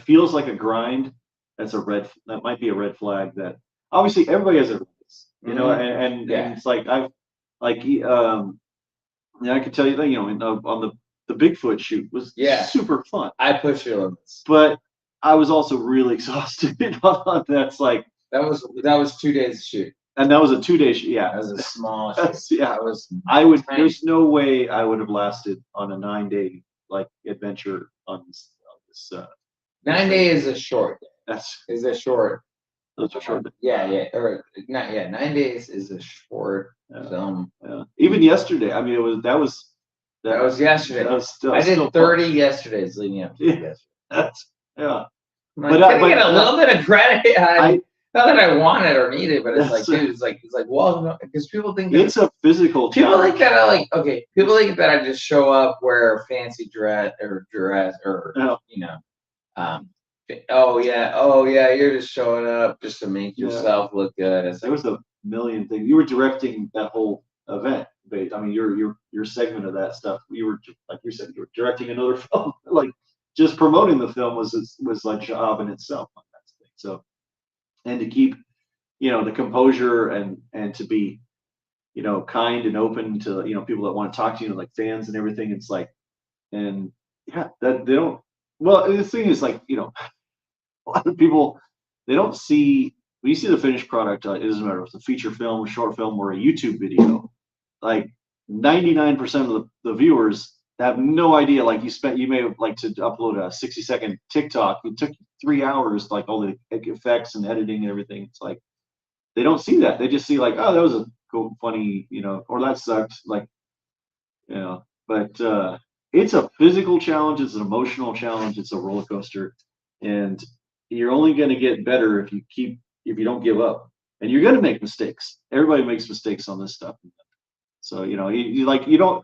feels like a grind, that might be a red flag. That obviously everybody has their limits, and it's like I could tell you that on the Bigfoot shoot was super fun. I push your limits, but I was also really exhausted. That's like that was 2 days to shoot. And that was a 2-day shoot. Yeah, that was a small shoot. Yeah, there's no way I would have lasted on a 9-day like adventure on this. 9 days is a short. That's a short. Those are short. Or not. Yeah, 9 days is a short film. Yeah. Even yesterday, I mean, that was yesterday. I did 30 yesterdays leading up to yesterday. But I get a little bit of credit. Not that I want it or need it, but it's like, dude, it's like, well, because people think that it's a physical. People think that people think that I just show up, wear fancy dress, oh yeah, you're just showing up just to make yourself look good. There was a million things. You were directing that whole event. I mean, your segment of that stuff. You were, like you said, you were directing another film. Like just promoting the film was like a job in itself on that thing. So. And to keep, the composure and to be, kind and open to, people that want to talk to you, like fans and everything. It's like, and yeah, that they don't. Well, the thing is, like, a lot of people, they don't see when you see the finished product. It doesn't matter if it's a feature film, a short film, or a YouTube video. Like 99% of the viewers have no idea. Like you may have like to upload a 60-second TikTok. It took 3 hours, like all the effects and editing and everything. It's like they don't see that. They just see like, oh, that was a cool, funny, or that sucked. Like, but it's a physical challenge. It's an emotional challenge. It's a roller coaster, and you're only going to get better if you don't give up. And you're going to make mistakes. Everybody makes mistakes on this stuff. So you don't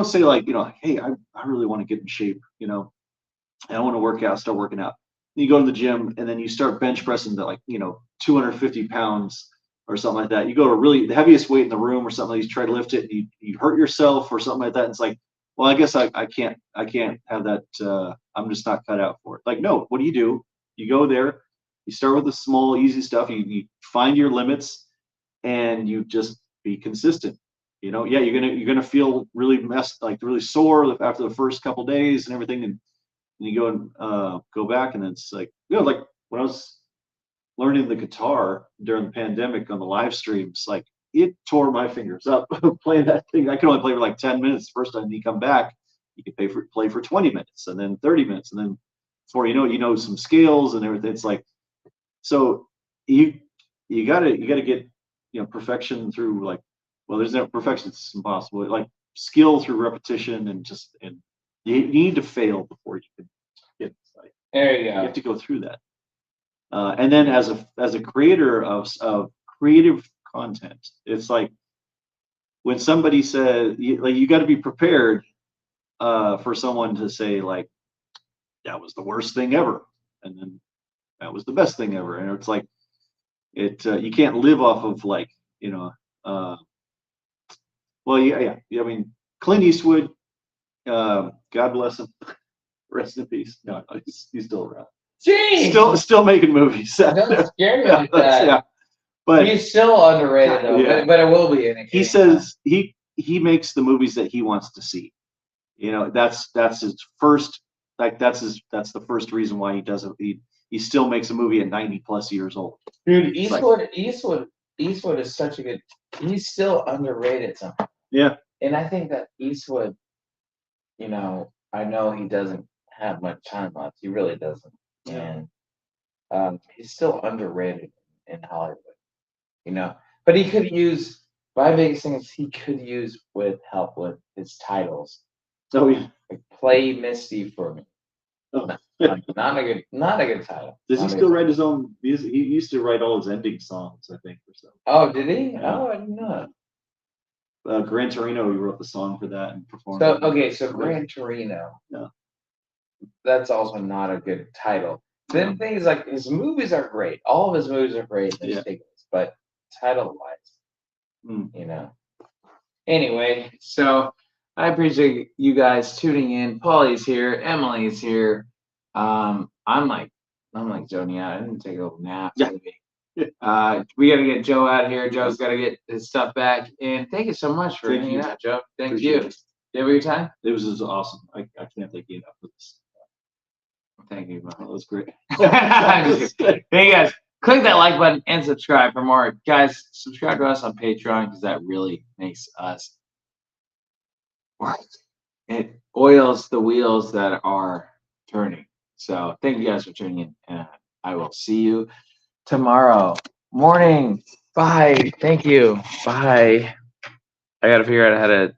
say like, hey, I really want to get in shape, I want to start working out. You go to the gym and then you start bench pressing to like, 250 pounds or something like that. You go to really the heaviest weight in the room or something, you try to lift it, and you hurt yourself or something like that. And it's like, well, I guess I can't have that. I'm just not cut out for it. Like, no, what do? You go there, you start with the small, easy stuff. You find your limits, and you just be consistent. Yeah, you're gonna feel really really sore after the first couple days and everything, and you go and go back, and it's like, like when I was learning the guitar during the pandemic on the live streams, like it tore my fingers up playing that thing. I could only play for like 10 minutes the first time you come back. You could play for 20 minutes and then 30 minutes. And then before you know some scales and everything. It's like, so you gotta get, perfection through like, well, there's no perfection. It's impossible. Like skill through repetition and you need to fail before you can get it. Like, there you you go. have to go through that. And then as a creator of creative content, it's like when somebody says, you got to be prepared for someone to say like, that was the worst thing ever, and then that was the best thing ever, and it's like you can't live off of like well, yeah. I mean, Clint Eastwood, God bless him, rest in peace. No, he's still around. Jeez! Still making movies. Don't scare me like that. Yeah. But he's still underrated though. Yeah. But it will be. He says he makes the movies that he wants to see. That's his first. Like that's the first reason why he does it. He still makes a movie at 90+ years old. Dude, Eastwood is such a good. He's still underrated somehow. Yeah. And I think that Eastwood, I know he doesn't have much time left. He really doesn't. Yeah. And he's still underrated in Hollywood. But he could use. My biggest thing is he could use with help with his titles. Oh yeah. Like play Misty for me. Oh. Not a good title. Does he still write his own music? He used to write all his ending songs, I think, or something. Oh, did he? Yeah. Oh, I didn't know. Gran Torino, he wrote the song for that and performed. So Gran Torino. Yeah. That's also not a good title. Then the thing is, like, his movies are great. All of his movies are great. They're ridiculous, but title-wise, Anyway, so I appreciate you guys tuning in. Paulie's here. Emily's here. I'm like zoning out. I didn't take a little nap. Yeah. We got to get Joe out of here. Joe's got to get his stuff back. And thank you so much for hanging out, Joe. Thank you. Did you have a good time? It was awesome. I can't thank you enough for this. Thank you, That was great. Hey guys, click that like button and subscribe for more. Guys, subscribe to us on Patreon because that really makes us work. It oils the wheels that are turning. So thank you guys for tuning in, and I will see you tomorrow morning. Bye. Thank you. Bye. I got to figure out how to